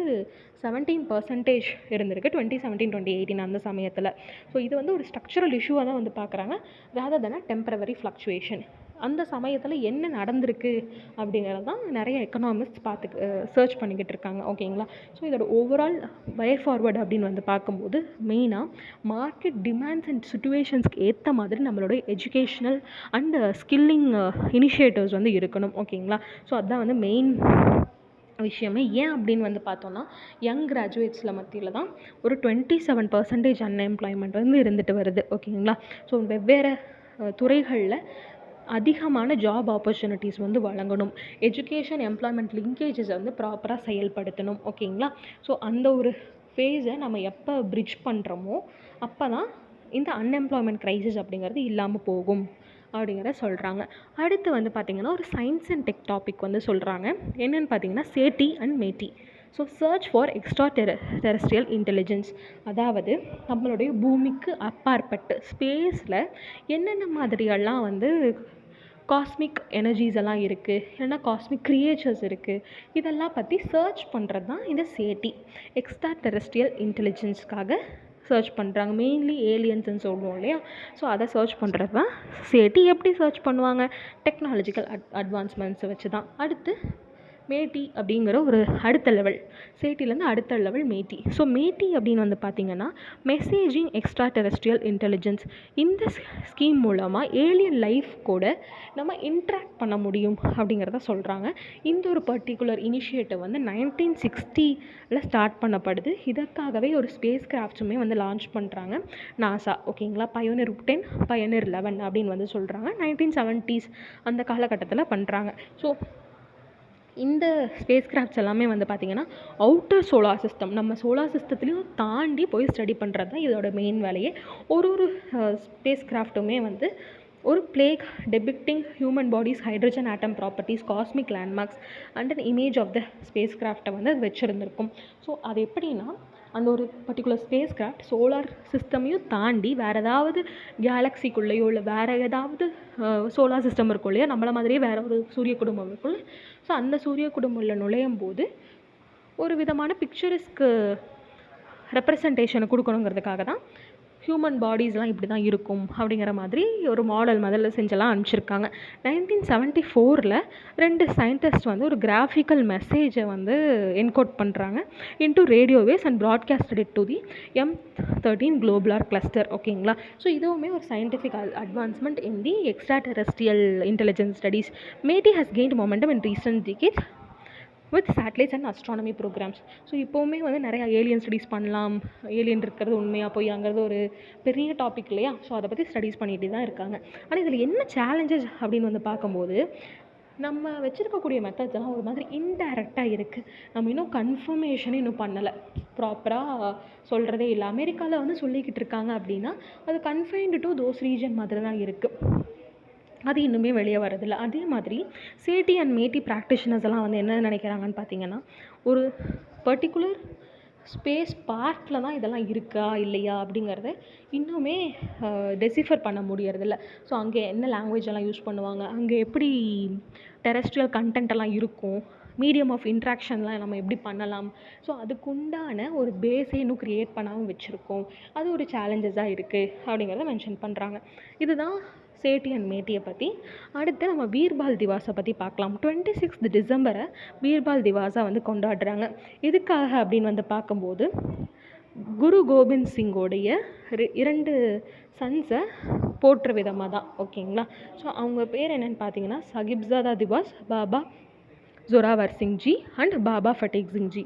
17% இருந்திருக்கு 2017-2018 அந்த சமயத்தில். ஸோ இது வந்து ஒரு ஸ்ட்ரக்சரல் இஷ்யூவாக தான் வந்து பார்க்குறாங்க, ரேதர் தென் டெம்பரவரி ஃப்ளக்சுவேஷன். அந்த சமயத்தில் என்ன நடந்திருக்கு அப்படிங்கிறது தான் நிறைய எக்கனாமிஸ்ட் சர்ச் பண்ணிக்கிட்டு இருக்காங்க. ஓகேங்களா. ஸோ இதோட ஓவரால் வே ஃபார்வர்டு அப்படின்னு வந்து பார்க்கும்போது மெயினாக மார்க்கெட் டிமாண்ட்ஸ் அண்ட் சுச்சுவேஷன்ஸ்க்கு ஏற்ற மாதிரி நம்மளோட எஜுகேஷ்னல் அண்ட் ஸ்கில்லிங் இனிஷியேட்டிவ்ஸ் வந்து இருக்கணும். ஓகேங்களா. ஸோ அதுதான் வந்து மெயின் விஷயமே. ஏன் அப்படின்னு வந்து பார்த்தோன்னா, யங் கிராஜுவேட்ஸில் மத்தியில் தான் ஒரு 27% அன்எம்ப்ளாய்மெண்ட் வந்து இருந்துட்டு வருது. ஓகேங்களா. ஸோ வெவ்வேறு துறைகளில் அதிகமான ஜாப் ஆப்பர்ச்சுனிட்டிஸ் வந்து வழங்கணும். எஜுகேஷன் எம்ப்ளாய்மெண்ட் லிங்கேஜஸை வந்து ப்ராப்பராக செயல்படுத்தணும். ஓகேங்களா. ஸோ அந்த ஒரு ஃபேஸை நம்ம எப்போ பிரிட்ஜ் பண்ணுறோமோ அப்போ தான் இந்த அன்எம்ப்ளாய்மெண்ட் க்ரைசிஸ் அப்படிங்கிறது இல்லாமல் போகும் அப்படிங்கிறத சொல்கிறாங்க. அடுத்து வந்து பார்த்திங்கன்னா, ஒரு சயின்ஸ் அண்ட் டெக் டாபிக் வந்து சொல்கிறாங்க. என்னென்னு பார்த்தீங்கன்னா, SETI and METI. So search for extra terrestrial intelligence. அதாவது நம்மளுடைய பூமிக்கு அப்பாற்பட்டு ஸ்பேஸில் என்னென்ன மாதிரியெல்லாம் வந்து காஸ்மிக் எனர்ஜிஸ் எல்லாம் இருக்குது, இல்லைன்னா காஸ்மிக் க்ரியேச்சர்ஸ் இருக்குது, இதெல்லாம் பற்றி சர்ச் பண்ணுறது தான் இந்த சேட்டி. எக்ஸ்ட்ரா டெரெஸ்ட்ரியல் இன்டெலிஜென்ஸ்க்காக சர்ச் பண்ணுறாங்க. மெயின்லி ஏலியன்ஸ்ன்னு சொல்லுவோம் இல்லையா. ஸோ அதை சர்ச் பண்ணுறது தான் சேட்டி. எப்படி சர்ச் பண்ணுவாங்க? டெக்னாலஜிக்கல் அட்வான்ஸ்மெண்ட்ஸை வச்சு தான். அடுத்து மேட்டி அப்படிங்கிற ஒரு அடுத்த லெவல், சேட்டிலேருந்து அடுத்த லெவல் மேட்டி. ஸோ மேட்டி அப்படின்னு வந்து பார்த்திங்கன்னா, மெசேஜிங் எக்ஸ்ட்ரா டெரெஸ்ட்ரியல் இன்டெலிஜென்ஸ். இந்த ஸ்கீம் மூலமாக ஏலியன் லைஃப் கூட நம்ம இன்ட்ராக்ட் பண்ண முடியும் அப்படிங்கிறத சொல்கிறாங்க. இந்த ஒரு பர்டிகுலர் இனிஷியேட்டிவ் வந்து 1960 ஸ்டார்ட் பண்ணப்படுது. இதற்காகவே ஒரு ஸ்பேஸ் கிராஃப்ட்ஸுமே வந்து லான்ச் பண்ணுறாங்க நாசா. ஓகேங்களா. பயோனியர் 10, பயோனியர் 11 அப்படின்னு வந்து சொல்கிறாங்க. 1970s அந்த காலகட்டத்தில் பண்ணுறாங்க. ஸோ இந்த ஸ்பேஸ் கிராஃப்ட்ஸ் எல்லாமே வந்து பார்த்திங்கன்னா அவுட்டர் சோலார் சிஸ்டம், நம்ம சோலார் சிஸ்டத்துலேயும் தாண்டி போய் ஸ்டடி பண்ணுறது தான் இதோட மெயின் வேலையே. ஒரு ஸ்பேஸ் கிராஃப்ட்டுமே வந்து ஒரு plaque depicting human bodies hydrogen atom properties cosmic landmarks and an image of the space கிராஃப்டை வந்து அது வச்சுருந்துருக்கும். ஸோ அது எப்படின்னா, அந்த ஒரு பர்டிகுலர் ஸ்பேஸ் கிராஃப்ட் சோலார் சிஸ்டமையும் தாண்டி வேறு ஏதாவது கேலக்சிக்குள்ளேயோ இல்லை வேறு ஏதாவது சோலார் சிஸ்டம் இருக்கும் இல்லையா, நம்மள மாதிரியே வேறு ஒரு சூரிய குடும்பம் இருக்குல்ல. ஸோ அந்த சூரிய குடும்பத்தில் நுழையும் போது ஒரு விதமான பிக்சரிஸ்க்கு ரெப்ரசன்டேஷனை கொடுக்கணுங்கிறதுக்காக தான் ஹியூமன் பாடிஸ்லாம் இப்படி தான் இருக்கும் அப்படிங்கிற மாதிரி ஒரு மாடல் முதல்ல செஞ்செல்லாம் அனுப்பிச்சிருக்காங்க. 1974 2 சயின்டிஸ்ட் வந்து ஒரு கிராஃபிக்கல் மெசேஜை வந்து என்கோட் பண்ணுறாங்க into radio waves and broadcasted it to the M13 globular cluster. ஓகேங்களா. ஸோ இதுவுமே ஒரு scientific advancement in the extra terrestrial intelligence studies. METI has gained momentum in recent decades with satellites and astronomy programmes. So இப்போவுமே வந்து நிறையா alien studies பண்ணலாம், alien இருக்கிறது உண்மையாக பொய்யாங்கிறது ஒரு பெரிய டாபிக் இல்லையா. ஸோ அதை பற்றி ஸ்டடீஸ் பண்ணிகிட்டு தான் இருக்காங்க. ஆனால் இதில் என்ன சேலஞ்சஸ் அப்படின்னு வந்து பார்க்கும்போது, நம்ம வச்சுருக்கக்கூடிய மெத்தட்ஸ் எல்லாம் ஒரு மாதிரி இன்டைரக்டாக இருக்குது. நம்ம இன்னும் கன்ஃபர்மேஷனே இன்னும் பண்ணலை, ப்ராப்பராக சொல்கிறதே இல்லை. அமெரிக்காவில் வந்து சொல்லிக்கிட்டு இருக்காங்க அப்படின்னா அது கன்ஃபைன்டு டு தோஸ் ரீஜன் மாதிரி தான் இருக்குது, அது இன்னுமே வெளியே வரதில்லை. அதே மாதிரி சேட்டி அண்ட் மேட்டி ப்ராக்டிஷனர்ஸ் எல்லாம் வந்து என்ன நினைக்கிறாங்கன்னு பார்த்தீங்கன்னா, ஒரு பர்டிகுலர் ஸ்பேஸ் பார்ட்டில் தான் இதெல்லாம் இருக்கா இல்லையா அப்படிங்கிறத இன்னுமே டெசிஃபர் பண்ண முடியறதில்ல. ஸோ அங்கே என்ன லாங்குவேஜ் எல்லாம் யூஸ் பண்ணுவாங்க, அங்கே எப்படி டெரெஸ்ட்ரியல் கண்டென்ட் எல்லாம் இருக்கும், மீடியம் ஆஃப் இன்ட்ராக்ஷன்லாம் நம்ம எப்படி பண்ணலாம், ஸோ அதுக்குண்டான ஒரு பேஸே இன்னும் க்ரியேட் பண்ணாமல் வச்சுருக்கோம். அது ஒரு சேலஞ்சஸாக இருக்குது அப்படிங்கிறத மென்ஷன் பண்ணுறாங்க. இதுதான் சேட்டி அண்ட் மேட்டியை பற்றி. அடுத்து நம்ம பீர்பால் திவாஸை பற்றி பார்க்கலாம். 26 டிசம்பரை பீர்பால் திவாஸை வந்து கொண்டாடுறாங்க. எதுக்காக அப்படின்னு வந்து பார்க்கும்போது, குரு கோபிந்த் சிங்கோடைய 2 சன்ஸை போற்ற விதமாக தான். ஓகேங்களா. ஸோ அவங்க பேர் என்னென்னு பார்த்தீங்கன்னா, சாஹிப்ஜாதா திவாஸ், பாபா ஜோராவர் சிங்ஜி அண்ட் பாபா ஃபட்டேக் சிங்ஜி.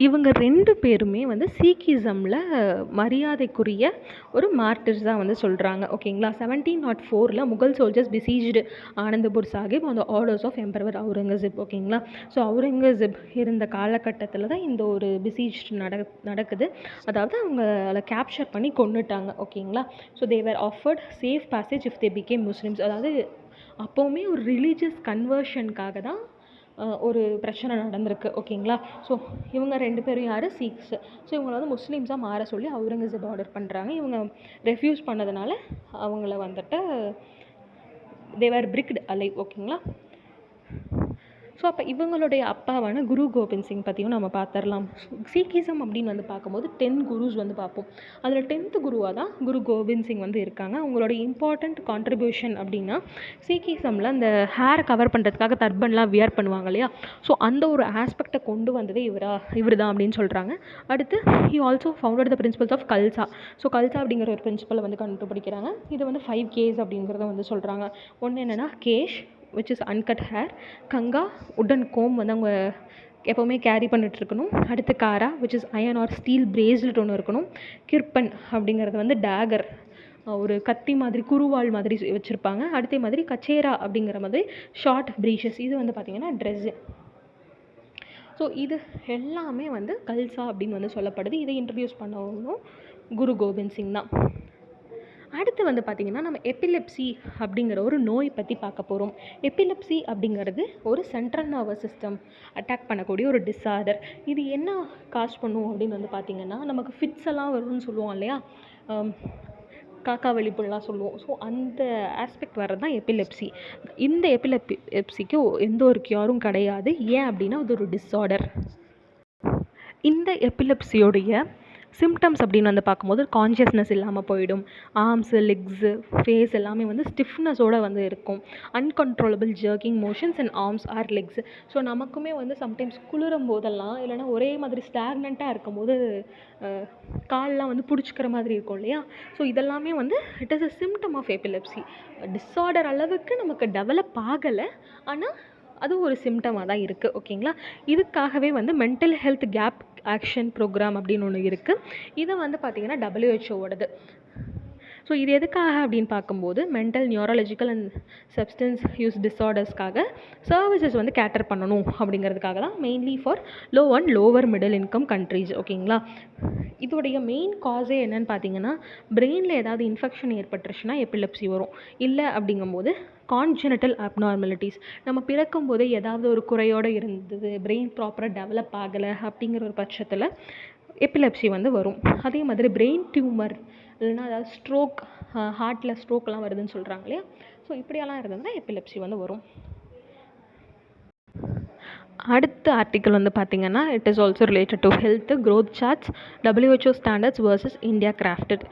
இவங்க 2 பேருமே வந்து சீக்கிசமில் மரியாதைக்குரிய ஒரு மார்ட்டிர்ஸாக வந்து சொல்கிறாங்க. ஓகேங்களா. 1704 Mughal soldiers besieged Anandpur Sahib on the orders of emperor Aurangzeb. ஓகேங்களா. ஸோ அவுரங்கசீப் இருந்த காலகட்டத்தில் தான் இந்த ஒரு பிசீஜ்டு நடக்குது. அதாவது அவங்கள கேப்சர் பண்ணி கொன்னுட்டாங்க. ஓகேங்களா. So they were offered safe passage if they become Muslims. அதாவது அப்போவுமே ஒரு ரிலீஜியஸ் கன்வர்ஷனுக்காக தான் ஒரு பிரச்சனை நடந்திருக்கு. ஓகேங்களா. ஸோ இவங்க 2 பேரும் யார்? சீக்ஸ். ஸோ இவங்களை வந்து முஸ்லீம்ஸாக மாற சொல்லி அவுரங்கசீப் ஆர்டர் பண்ணுறாங்க. இவங்க ரெஃப்யூஸ் பண்ணதுனால அவங்கள வந்துட்டு தே வேர் பிரிக்டு அலைவ். ஓகேங்களா. ஸோ அப்போ இவங்களுடைய அப்பாவான குரு கோபிந்த் சிங் பற்றியும் நம்ம பார்த்துடலாம். சீக்கிசம் அப்படின்னு வந்து பார்க்கும்போது 10 குருஸ் வந்து பார்ப்போம். அதில் 10th குருவாக தான் குரு கோபிந்த் சிங் வந்து இருக்காங்க. அவங்களோட இம்பார்ட்டண்ட் கான்ட்ரிபியூஷன் அப்படின்னா சீக்கிசமில் அந்த ஹேர் கவர் பண்ணுறதுக்காக டர்பன்லாம் வியர் பண்ணுவாங்க இல்லையா, ஸோ அந்த ஒரு ஆஸ்பெக்டை கொண்டு வந்ததே இவர் தான் அப்படின்னு சொல்கிறாங்க. அடுத்து he also founded the principles of Khalsa. So Khalsa அப்படிங்கிற ஒரு பிரின்சிபலை வந்து கண்டுபிடிக்கிறாங்க. இதை வந்து 5 கேஸ் அப்படிங்கிறத வந்து சொல்கிறாங்க. ஒன்று என்னென்னா cash which is uncut hair, Ganga உடன் கோம் வந்து அவங்க எப்போவுமே கேரி பண்ணிகிட்ருக்கணும். அடுத்து காரா which is iron or steel bracelet ஒன்று இருக்கணும். கிர்பன் அப்படிங்கிறது வந்து டேகர், ஒரு கத்தி மாதிரி குருவாள் மாதிரி வச்சுருப்பாங்க. அடுத்த மாதிரி கச்சேரா அப்படிங்கிற மாதிரி ஷார்ட் ப்ரீஷஸ், இது வந்து பார்த்திங்கன்னா ட்ரெஸ்ஸு. ஸோ இது எல்லாமே வந்து கல்சா அப்படின்னு வந்து சொல்லப்படுது. இதை இன்ட்ரடியூஸ் பண்ணவும் குரு கோபிந்த் சிங் தான். அடுத்து வந்து பார்த்திங்கன்னா நம்ம எபிலெப்சி அப்படிங்கிற ஒரு நோய் பற்றி பார்க்க போகிறோம். எபிலெப்சி அப்படிங்கிறது ஒரு சென்ட்ரல் நர்வஸ் சிஸ்டம் அட்டாக் பண்ணக்கூடிய ஒரு டிஸார்டர். இது என்ன காஸ் பண்ணும் அப்படின்னு வந்து பார்த்திங்கன்னா நமக்கு ஃபிட்ஸ் எல்லாம் வரும்னு சொல்லுவோம் இல்லையா, காக்கா வெளிப்புலாம் சொல்லுவோம். ஸோ அந்த ஆஸ்பெக்ட் வர்றது தான் எபிலெப்சி. இந்த எபிலெப்சிக்கு எந்த ஒரு க்யூரும் கிடையாது. ஏன் அப்படின்னா அது ஒரு டிஸார்டர். இந்த எபிலெப்சியோடைய சிம்டம்ஸ் அப்படின்னு வந்து பார்க்கும்போது கான்ஷியஸ்னஸ் இல்லாமல் போயிடும். ஆர்ம்ஸு, லெக்ஸு, ஃபேஸ் எல்லாமே வந்து ஸ்டிஃப்னஸோடு வந்து இருக்கும். Uncontrollable jerking motions and arms or legs. So நமக்குமே வந்து சம்டைம்ஸ் குளிரும் போதெல்லாம் இல்லைனா ஒரே மாதிரி ஸ்டாக்னண்ட்டாக இருக்கும்போது கால்லாம் வந்து பிடிச்சிக்கிற மாதிரி இருக்கும் இல்லையா. ஸோ இதெல்லாமே வந்து it is a symptom of epilepsy. Disorder அளவுக்கு நமக்கு டெவலப் ஆகலை, ஆனால் அது ஒரு சிம்டமாக தான் இருக்குது. ஓகேங்களா. இதுக்காகவே வந்து mental health gap action programme அப்படின்னு ஒன்று இருக்குது. இதை வந்து பார்த்திங்கன்னா WHO-வோடது. ஸோ இது எதுக்காக அப்படின்னு பார்க்கும்போது mental neurological and substance use டிஸார்டர்ஸ்க்காக சர்வீசஸ் வந்து கேட்டர் பண்ணணும் அப்படிங்கிறதுக்காக தான், mainly for low and lower middle income countries. ஓகேங்களா. இதோடைய மெயின் காஸே என்னன்னு பார்த்தீங்கன்னா பிரெயினில் ஏதாவது இன்ஃபெக்ஷன் ஏற்பட்டுருச்சுன்னா எபிலெப்சி வரும். இல்லை அப்படிங்கும்போது கான்ஜெனிட்டல் அப்நார்மலிட்டிஸ், நம்ம பிறக்கும் போதே ஏதாவது ஒரு குறையோடு இருந்தது, பிரெயின் ப்ராப்பராக டெவலப் ஆகலை அப்படிங்கிற ஒரு பட்சத்தில் எபிலெப்சி வந்து வரும். அதே மாதிரி பிரெயின் டியூமர் இல்லைனா அதாவது ஸ்ட்ரோக், ஹார்ட்டில் ஸ்ட்ரோக்லாம் வருதுன்னு சொல்கிறாங்க இல்லையா, ஸோ இப்படியெல்லாம் இருந்ததுன்னா எபிலெப்சி வந்து வரும். அடுத்த ஆர்டிக்கல் வந்து பார்த்திங்கன்னா it is also related to health growth charts WHO standards versus India crafted.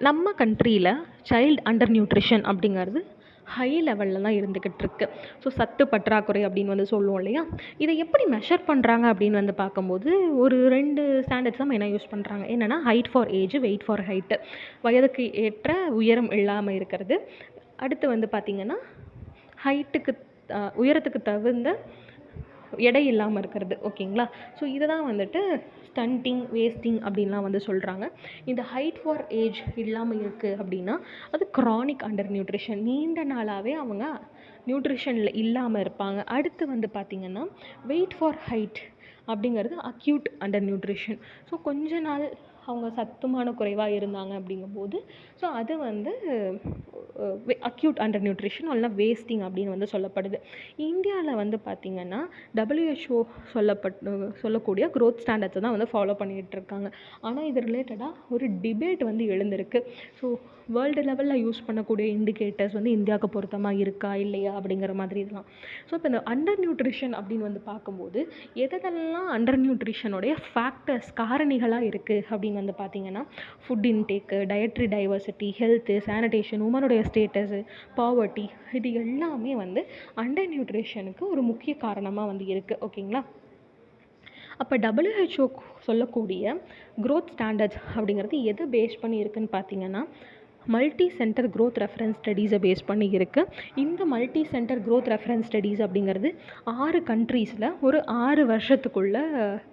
நம்ம கண்ட்ரியில் சைல்டு அண்டர் நியூட்ரிஷன் அப்படிங்கிறது ஹை லெவலில் தான் இருந்துக்கிட்டு இருக்கு. ஸோ சத்து பற்றாக்குறை அப்படின்னு வந்து சொல்லுவோம் இல்லையா. இதை எப்படி மெஷர் பண்ணுறாங்க அப்படின்னு வந்து பார்க்கும்போது ஒரு 2 ஸ்டாண்டர்ட்ஸ் தான் மெயினாக யூஸ் பண்ணுறாங்க. என்னென்னா height for age, weight for height, வயதுக்கு ஏற்ற உயரம் இல்லாமல் இருக்கிறது. அடுத்து வந்து பார்த்திங்கன்னா ஹைட்டுக்கு உயரத்துக்கு தகுந்த எடை இல்லாமல் இருக்கிறது. ஓகேங்களா. ஸோ இதை தான் வந்துட்டு ஸ்டண்டிங், வேஸ்டிங் அப்படின்லாம் வந்து சொல்கிறாங்க. இந்த ஹைட் ஃபார் ஏஜ் இல்லாமல் இருக்குது அப்படின்னா அது க்ரானிக் அண்டர் நியூட்ரிஷன், நீண்ட நாளாகவே அவங்க நியூட்ரிஷனில் இல்லாமல் இருப்பாங்க. அடுத்து வந்து பார்த்திங்கன்னா வெயிட் ஃபார் ஹைட் அப்படிங்கிறது அக்யூட் அண்டர் நியூட்ரிஷன். ஸோ கொஞ்ச நாள் அவங்க சத்துமான குறைவாக இருந்தாங்க அப்படிங்கும்போது ஸோ அது வந்து அக்யூட் அண்டர் நியூட்ரிஷன் இல்லைனா வேஸ்டிங் அப்படின்னு வந்து சொல்லப்படுது. இந்தியாவில் வந்து பார்த்திங்கன்னா WHO சொல்லக்கூடிய க்ரோத் ஸ்டாண்டர்ட்ஸை தான் வந்து ஃபாலோ பண்ணிகிட்டு இருக்காங்க. ஆனால் இது ரிலேட்டடாக ஒரு டிபேட் வந்து எழுந்திருக்கு. ஸோ வேர்ல்டு லெவலில் யூஸ் பண்ணக்கூடிய இண்டிகேட்டர்ஸ் வந்து இந்தியாவுக்கு பொருத்தமாக இருக்கா இல்லையா அப்படிங்கிற மாதிரி இதெல்லாம். ஸோ இப்போ இந்த அண்டர் நியூட்ரிஷன் அப்படின்னு வந்து பார்க்கும்போது எதெல்லாம் அண்டர் நியூட்ரிஷனுடைய ஃபேக்டர்ஸ், காரணிகளாக இருக்குது அப்படின்னு வந்து பார்த்திங்கன்னா food intake, dietary diversity, health, sanitation, உமனுடைய ஸ்டேட்டஸு, பாவர்ட்டி, இது எல்லாமே வந்து அண்டர் நியூட்ரிஷனுக்கு ஒரு முக்கிய காரணமாக வந்து இருக்குது. ஓகேங்களா. அப்போ WHO சொல்லக்கூடிய க்ரோத் ஸ்டாண்டர்ட்ஸ் அப்படிங்கிறது எதை பேஸ் பண்ணி இருக்குதுன்னு பார்த்திங்கன்னா மல்டி சென்டர் க்ரோத் ரெஃபரன்ஸ் ஸ்டடீஸை பேஸ் பண்ணி இருக்குது. இந்த multi centre growth reference studies அப்படிங்கிறது 6 கண்ட்ரீஸில் ஒரு 6 வருஷத்துக்குள்ளே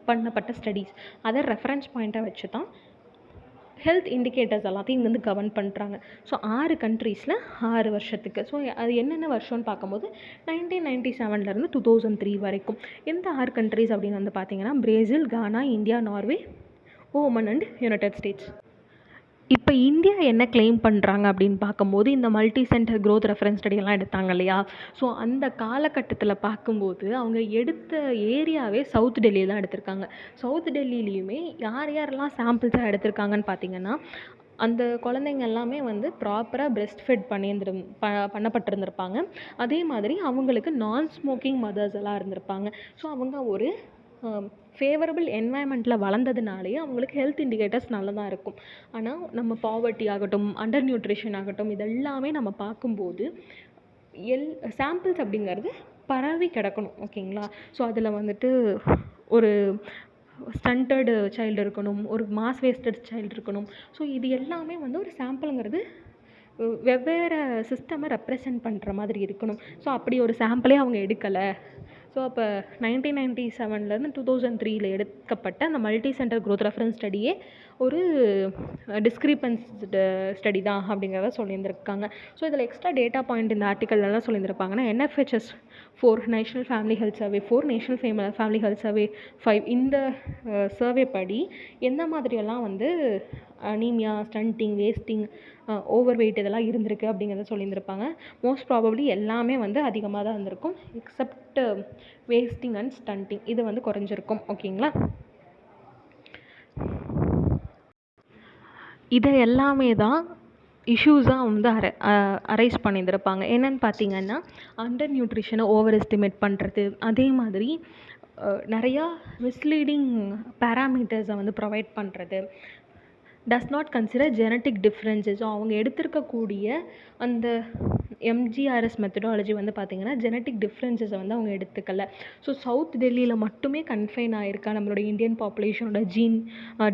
பண்ணப்பட்ட ஸ்டடீஸ். அதை ரெஃபரன்ஸ் பாயிண்ட்டாக வச்சு தான் ஹெல்த் இண்டிகேட்டர்ஸ் எல்லாத்தையும் இங்கே வந்து கவர்ன் பண்ணுறாங்க. ஸோ 6 கண்ட்ரீஸில் 6 வருஷத்துக்கு. ஸோ அது என்னென்ன வருஷம்னு பார்க்கும்போது 1997 2003 வரைக்கும். எந்த 6 கண்ட்ரீஸ் அப்படின்னு வந்து பார்த்திங்கன்னா Brazil, Ghana, India, Norway, Oman and United States. இப்போ இந்தியா என்ன கிளைம் பண்ணுறாங்க அப்படின்னு பார்க்கும்போது இந்த மல்டி சென்டர் க்ரோத் ரெஃபரன்ஸ் ஸ்டடியெல்லாம் எடுத்தாங்க இல்லையா. ஸோ அந்த காலகட்டத்தில் பார்க்கும்போது அவங்க எடுத்த ஏரியாவே சவுத் டெல்லியில் தான் எடுத்திருக்காங்க. சவுத் டெல்லியிலையுமே யாரெல்லாம் சாம்பிள்ஸாக எடுத்திருக்காங்கன்னு பார்த்திங்கன்னா அந்த குழந்தைங்க எல்லாமே வந்து ப்ராப்பராக பிரெஸ்ட் ஃபெட் பண்ணப்பட்டிருந்திருப்பாங்க. அதே மாதிரி அவங்களுக்கு நான் ஸ்மோக்கிங் மதர்ஸ் எல்லாம் இருந்திருப்பாங்க. ஸோ அவங்க ஒரு ஃபேவரபிள் என்வாயன்மெண்ட்டில் வளர்ந்ததுனாலேயே அவங்களுக்கு ஹெல்த் இண்டிகேட்டர்ஸ் நல்லதாக இருக்கும். ஆனால் நம்ம பாவர்ட்டி ஆகட்டும், அண்டர் நியூட்ரிஷன் ஆகட்டும், இதெல்லாமே நம்ம பார்க்கும்போது சாம்பிள்ஸ் அப்படிங்கிறது பரவி கிடக்கணும். ஓகேங்களா? ஸோ அதில் வந்துட்டு ஒரு ஸ்டண்டர்டு சைல்டு இருக்கணும், ஒரு மாஸ் வேஸ்டட் சைல்டு இருக்கணும். ஸோ இது எல்லாமே வந்து ஒரு சாம்பிளுங்கிறது வெவ்வேறு சிஸ்டமை ரெப்ரசன்ட் பண்ணுற மாதிரி இருக்கணும். ஸோ அப்படி ஒரு சாம்பிளே அவங்க எடுக்கலை. ஸோ அப்போ 1997லேருந்து 2003 எடுக்கப்பட்ட அந்த மல்டி சென்டர் க்ரோத் ரெஃபரன்ஸ் ஸ்டடியே ஒரு டிஸ்க்ரிப்பன்ஸ்டு ஸ்டடி தான் அப்படிங்கிறத சொல்லியிருந்திருக்காங்க. ஸோ இதில் எக்ஸ்ட்ரா டேட்டா பாயிண்ட் இந்த ஆர்டிக்கல்லாம் சொல்லியிருந்திருப்பாங்கன்னா, NFHS 4 national family health survey 4 national family health survey 5 இந்த சர்வே படி எந்த மாதிரியெல்லாம் வந்து anaemia, stunting, wasting, over weight இதெல்லாம் இருந்திருக்கு அப்படிங்கிறத சொல்லியிருந்திருப்பாங்க. மோஸ்ட் ப்ராபப்ளி எல்லாமே வந்து அதிகமாக தான் இருந்திருக்கும், எக்ஸப்ட் வேஸ்டிங் அண்ட் ஸ்டண்டிங் இது வந்து குறைஞ்சிருக்கும். ஓகேங்களா? இதை எல்லாமே தான் இஷ்யூஸாக வந்து அரைஸ் பண்ணியிருந்திருப்பாங்க. என்னென்னு பார்த்தீங்கன்னா, அண்டர் நியூட்ரிஷனை ஓவர் எஸ்டிமேட் பண்ணுறது, அதே மாதிரி நிறையா மிஸ்லீடிங் பேராமீட்டர்ஸை வந்து ப்ரொவைட் பண்ணுறது, does not consider genetic differences. அவங்க எடுத்திருக்கக்கூடிய அந்த MGRS மெத்தடாலஜி வந்து பார்த்திங்கன்னா ஜெனட்டிக் டிஃப்ரென்சஸை வந்து அவங்க எடுத்துக்கல. ஸோ சவுத் டெல்லியில் மட்டுமே கன்ஃபைன் ஆகிருக்கா நம்மளோட இந்தியன் பாப்புலேஷனோட ஜீன்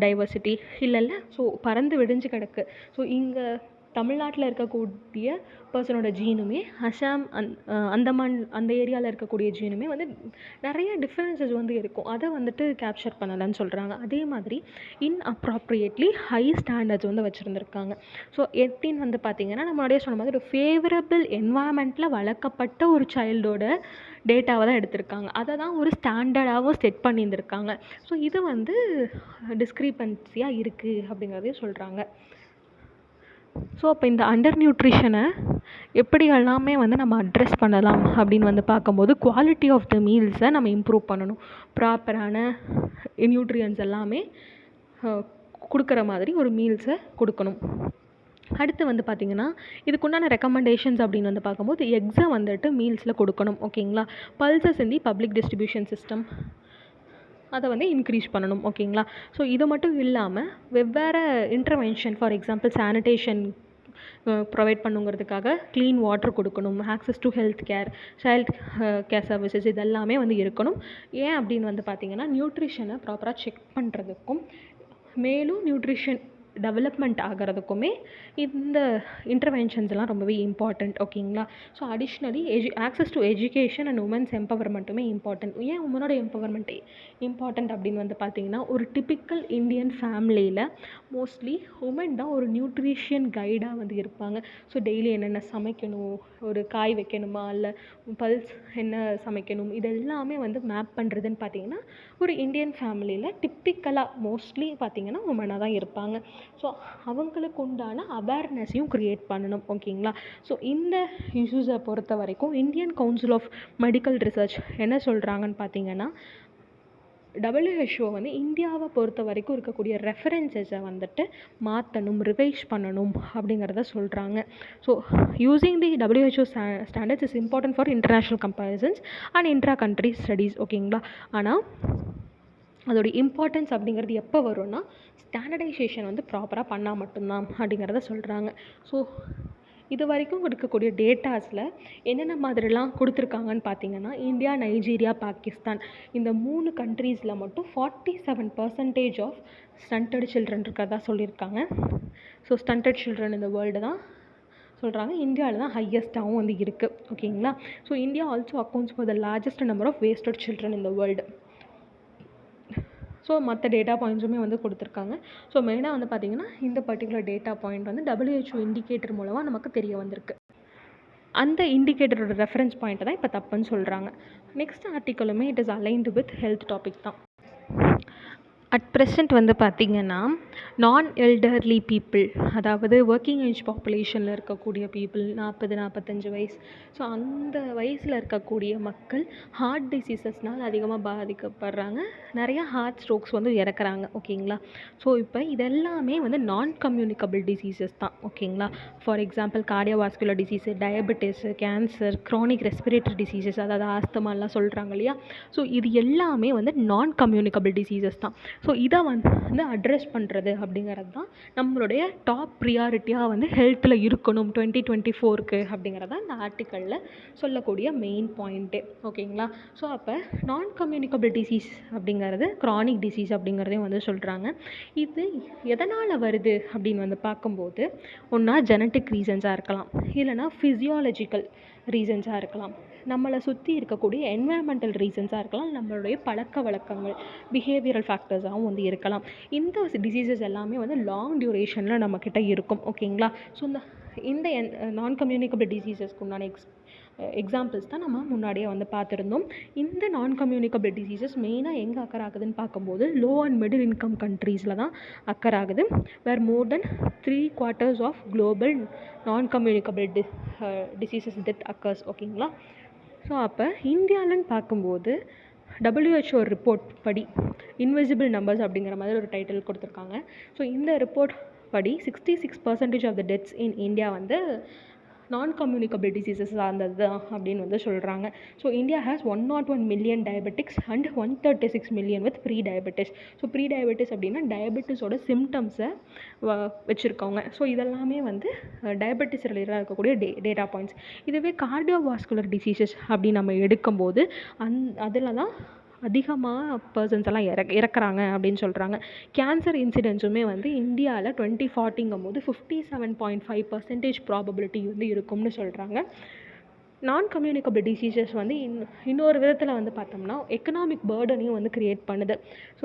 டைவர்சிட்டி? இல்லைல்ல. ஸோ பறந்து விடிஞ்சு கிடக்கு. ஸோ இங்கே தமிழ்நாட்டில் இருக்கக்கூடிய பர்சனோட ஜீனுமே அசாம் அந்தமான் அந்த ஏரியாவில் இருக்கக்கூடிய ஜீனுமே வந்து நிறைய டிஃப்ரென்சஸ் வந்து இருக்கும். அதை வந்துட்டு கேப்சர் பண்ணலன்னு சொல்கிறாங்க. அதே மாதிரி இன்அப்ராப்ரியேட்லி ஹை ஸ்டாண்டர்ட்ஸ் வந்து வச்சுருந்துருக்காங்க. ஸோ எப்படின்னு வந்து பார்த்திங்கன்னா, நம்ம முன்னாடியே சொன்ன மாதிரி ஒரு ஃபேவரபிள் என்வாயன்மெண்ட்டில் வளர்க்கப்பட்ட ஒரு சைல்டோட டேட்டாவை தான் எடுத்திருக்காங்க. அதை தான் ஒரு ஸ்டாண்டர்டாகவும் செட் பண்ணியிருந்திருக்காங்க. ஸோ இது வந்து டிஸ்க்ரிப்பன்சியாக இருக்குது அப்படிங்கிறதையும் சொல்கிறாங்க. ஸோ அப்போ இந்த அண்டர் நியூட்ரிஷனை எப்படி எல்லாமே வந்து நம்ம அட்ரெஸ் பண்ணலாம் அப்படின்னு வந்து பார்க்கும்போது, குவாலிட்டி ஆஃப் த மீல்ஸை நம்ம இம்ப்ரூவ் பண்ணணும். ப்ராப்பரான நியூட்ரியன்ஸ் எல்லாமே கொடுக்குற மாதிரி ஒரு மீல்ஸை கொடுக்கணும். அடுத்து வந்து பார்த்திங்கன்னா, இதுக்குண்டான ரெக்கமெண்டேஷன்ஸ் அப்படின்னு வந்து பார்க்கும்போது, எக்ஸை வந்துட்டு மீல்ஸில் கொடுக்கணும். ஓகேங்களா? Pulses in the public distribution system அதை வந்து இன்க்ரீஸ் பண்ணணும். ஓகேங்களா? ஸோ இது மட்டும் இல்லாமல் வெவ்வேறு intervention, for example sanitation provide பண்ணுங்கிறதுக்காக க்ளீன் வாட்டர் கொடுக்கணும், access to health care, child care services இதெல்லாமே வந்து இருக்கணும். ஏன் அப்படின்னு வந்து பார்த்திங்கன்னா, நியூட்ரிஷனை ப்ராப்பராக செக் பண்ணுறதுக்கும் மேலும் நியூட்ரிஷன் டெவலப்மெண்ட் ஆகிறதுக்குமே இந்த இன்டர்வென்ஷன்ஸ்லாம் ரொம்பவே இம்பார்ட்டண்ட். ஓகேங்களா? So additionally access to education and women's எம்பவர்மெண்ட்டுமே இம்பார்ட்டண்ட். ஏன் உமனோட எம்பவர்மெண்ட் இம்பார்ட்டண்ட் அப்படின்னு வந்து பார்த்திங்கன்னா, ஒரு டிப்பிக்கல் இந்தியன் ஃபேமிலியில் மோஸ்ட்லி உமன் தான் ஒரு நியூட்ரிஷியன் கைடாக வந்து இருப்பாங்க. ஸோ டெய்லி என்னென்ன சமைக்கணும், ஒரு காய் வைக்கணுமா, இல்லை பல்ஸ் என்ன சமைக்கணும், இதெல்லாமே வந்து மேப் பண்ணுறதுன்னு பார்த்திங்கன்னா ஒரு இந்தியன் ஃபேமிலியில் டிப்பிக்கலாக மோஸ்ட்லி பார்த்திங்கன்னா உமனாக தான் இருப்பாங்க. ஸோ அவங்களுக்கு உண்டான அவேர்னஸையும் க்ரியேட் பண்ணணும். ஓகேங்களா? ஸோ இந்த இஷ்யூஸை பொறுத்த வரைக்கும் Indian council of medical research என்ன சொல்கிறாங்கன்னு பார்த்திங்கன்னா, WHO வந்து இந்தியாவை பொறுத்த வரைக்கும் இருக்கக்கூடிய ரெஃபரன்சஸை வந்துட்டு மாற்றணும், ரிவைஸ் பண்ணணும் அப்படிங்கிறத சொல்கிறாங்க. So using the WHO standards is important for international comparisons and intra country studies. ஓகேங்களா? ஆனால் அதோடைய இம்பார்ட்டன்ஸ் அப்படிங்கிறது எப்போ வரும்னா, ஸ்டாண்டர்டைசேஷன் வந்து ப்ராப்பராக பண்ணால் மட்டும்தான் அப்படிங்கிறத சொல்கிறாங்க. ஸோ இது வரைக்கும் இருக்கக்கூடிய டேட்டாஸில் என்னென்ன மாதிரிலாம் கொடுத்துருக்காங்கன்னு பார்த்திங்கன்னா, இந்தியா, நைஜீரியா, பாகிஸ்தான் இந்த 3 கண்ட்ரீஸில் மட்டும் 47% ஆஃப் ஸ்டண்டட் சில்ட்ரன் இருக்கிறதா சொல்லியிருக்காங்க. ஸோ ஸ்டண்டட் சில்ட்ரன் இந்த வேர்ல்டு தான் சொல்கிறாங்க. இந்தியாவில் தான் ஹையஸ்ட்டாகவும் வந்து இருக்குது. ஓகேங்களா? So India also accounts for the largest number of wasted children in the world. So மற்ற டேட்டா பாயிண்ட்ஸுமே வந்து கொடுத்துருக்காங்க. ஸோ மெயினாக வந்து பார்த்திங்கன்னா, இந்த பர்டிகுலர் டேட்டா பாயிண்ட் வந்து WHO இண்டிகேட்டர் மூலமாக நமக்கு தெரிய வந்திருக்கு. அந்த இண்டிகேட்டரோட ரெஃபரன்ஸ் பாயிண்ட்டை தான் இப்போ தப்புன்னு சொல்கிறாங்க. நெக்ஸ்ட் ஆர்டிக்கலுமே it is aligned with health topic தான். அட் ப்ரெசென்ட் வந்து பார்த்திங்கன்னா நான் எல்டர்லி பீப்புள், அதாவது ஒர்க்கிங் ஏஜ் பாப்புலேஷனில் இருக்கக்கூடிய பீப்புள் 40-45 வயசு, ஸோ அந்த வயசில் இருக்கக்கூடிய மக்கள் ஹார்ட் டிசீசஸ்னால் அதிகமாக பாதிக்கப்படுறாங்க. நிறையா ஹார்ட் ஸ்ட்ரோக்ஸ் வந்து இறக்குறாங்க. ஓகேங்களா. ஸோ இப்போ இதெல்லாமே வந்து நான் கம்யூனிகபிள் டிசீசஸ் தான். ஓகேங்களா. For example cardiovascular disease, diabetes, cancer, chronic respiratory diseases, அதாவது ஆஸ்தமாலாம் சொல்கிறாங்க இல்லையா. ஸோ இது எல்லாமே வந்து நான் கம்யூனிகபிள் டிசீசஸ் தான். ஸோ இதை வந்து அட்ரெஸ் பண்ணுறது அப்படிங்கிறது தான் நம்மளுடைய டாப் ப்ரியாரிட்டியாக வந்து ஹெல்த்தில் இருக்கணும் 2024க்கு அப்படிங்கிறது தான் இந்த ஆர்டிக்கலில் சொல்லக்கூடிய மெயின் பாயிண்ட்டே. ஓகேங்களா. ஸோ அப்போ நான் கம்யூனிகபிள் டிசீஸ் அப்படிங்கிறது க்ரானிக் டிசீஸ் அப்படிங்கிறதையும் வந்து சொல்கிறாங்க. இது எதனால் வருது அப்படின்னு வந்து பார்க்கும்போது ஒன்றா ஜெனட்டிக் ரீசன்ஸாக இருக்கலாம், இல்லைனா ஃபிசியாலஜிக்கல் ரீசன்ஸாக இருக்கலாம், நம்மளை சுற்றி இருக்கக்கூடிய என்வாயன்மெண்டல் ரீசன்ஸாக இருக்கலாம், நம்மளுடைய பழக்க வழக்கங்கள் பிஹேவியரல் ஃபேக்டர்ஸாகவும் வந்து இருக்கலாம். இந்த டிசீசஸ் எல்லாமே வந்து லாங் டியூரேஷனில் நம்மக்கிட்ட இருக்கும். ஓகேங்களா. ஸோ இந்த நான் கம்யூனிகபிள் டிசீசஸ்க்கு உண்டான எக்ஸாம்பிள்ஸ் தான் நம்ம முன்னாடியே வந்து பார்த்துருந்தோம். இந்த நான் கம்யூனிகபிள் டிசீசஸ் மெயினாக எங்கே அக்கர் ஆகுதுன்னு பார்க்கும்போது லோ அண்ட் மிடில் இன்கம் கண்ட்ரீஸில் தான் அக்கர் ஆகுது. Where more than 3/4 of global non communicable diseases death occurs. ஓகேங்களா. ஸோ அப்போ இந்தியாவில்னு பார்க்கும்போது WHO ரிப்போர்ட் படி இன்விசிபிள் நம்பர்ஸ் அப்படிங்கிற மாதிரி ஒரு டைட்டில் கொடுத்துருக்காங்க. ஸோ இந்த ரிப்போர்ட் படி 66% of the deaths in India வந்து நான் கம்யூனிகபிள் டிசீசஸ் சார்ந்தது தான் அப்படின்னு வந்து சொல்கிறாங்க. So India has 101 million diabetics and 136 million with pre diabetes. So pre diabetes அப்படின்னா டயபெட்டிஸோட சிம்டம்ஸை வச்சுருக்கவங்க. ஸோ இதெல்லாமே வந்து டயபெட்டிஸ் ரிலேட்டடாக இருக்கக்கூடிய டேட்டா பாயிண்ட்ஸ். இதுவே கார்டியோவாஸ்குலர் டிசீசஸ் அப்படின்னு நம்ம எடுக்கும்போது அதில் தான் அதிகமாக பர்சன்ஸ் எல்லாம் இறக்குறாங்க அப்படின்னு சொல்கிறாங்க. கேன்சர் இன்சிடென்ட்ஸுமே வந்து இந்தியாவில் 2040 57.5% ப்ராபபிலிட்டி வந்து இருக்கும்னு சொல்கிறாங்க. நான் கம்யூனிகபிள் டிசீசஸ் வந்து இன்னொரு விதத்தில் வந்து பார்த்தோம்னா எக்கனாமிக் பேர்டனையும் வந்து க்ரியேட் பண்ணுது. ஸோ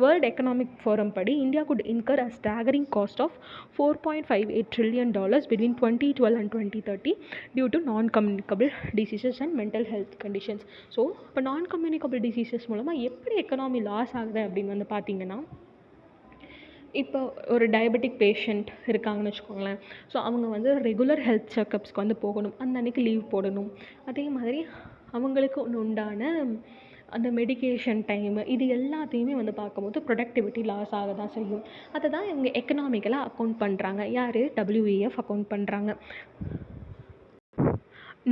வேர்ல்டு எக்கனாமிக் ஃபோரம் படி India could incur a staggering cost of $4.58 trillion between 2012 and 2030 due to non communicable diseases and mental health conditions. So இப்போ நான் கம்யூனிகபிள் டிசீசஸ் மூலமாக எப்படி எக்கனாமி லாஸ் ஆகுது அப்படின்னு வந்து பார்த்திங்கன்னா, இப்போ ஒரு டயபெட்டிக் பேஷண்ட் இருக்காங்கன்னு வச்சுக்கோங்களேன். ஸோ அவங்க வந்து ரெகுலர் ஹெல்த் செக்கப்ஸ்க்கு வந்து போகணும், அந்த அன்றைக்கி லீவ் போடணும். அதே மாதிரி அவங்களுக்கு உண்டான அந்த மெடிக்கேஷன் டைமு இது எல்லாத்தையுமே வந்து பார்க்கும்போது ப்ரொடக்டிவிட்டி லாஸ் ஆக தான் செய்யும். அதை தான் இவங்க எக்கனாமிக்கலாக அக்கௌண்ட் பண்ணுறாங்க. யார்? WEF அக்கௌண்ட் பண்ணுறாங்க.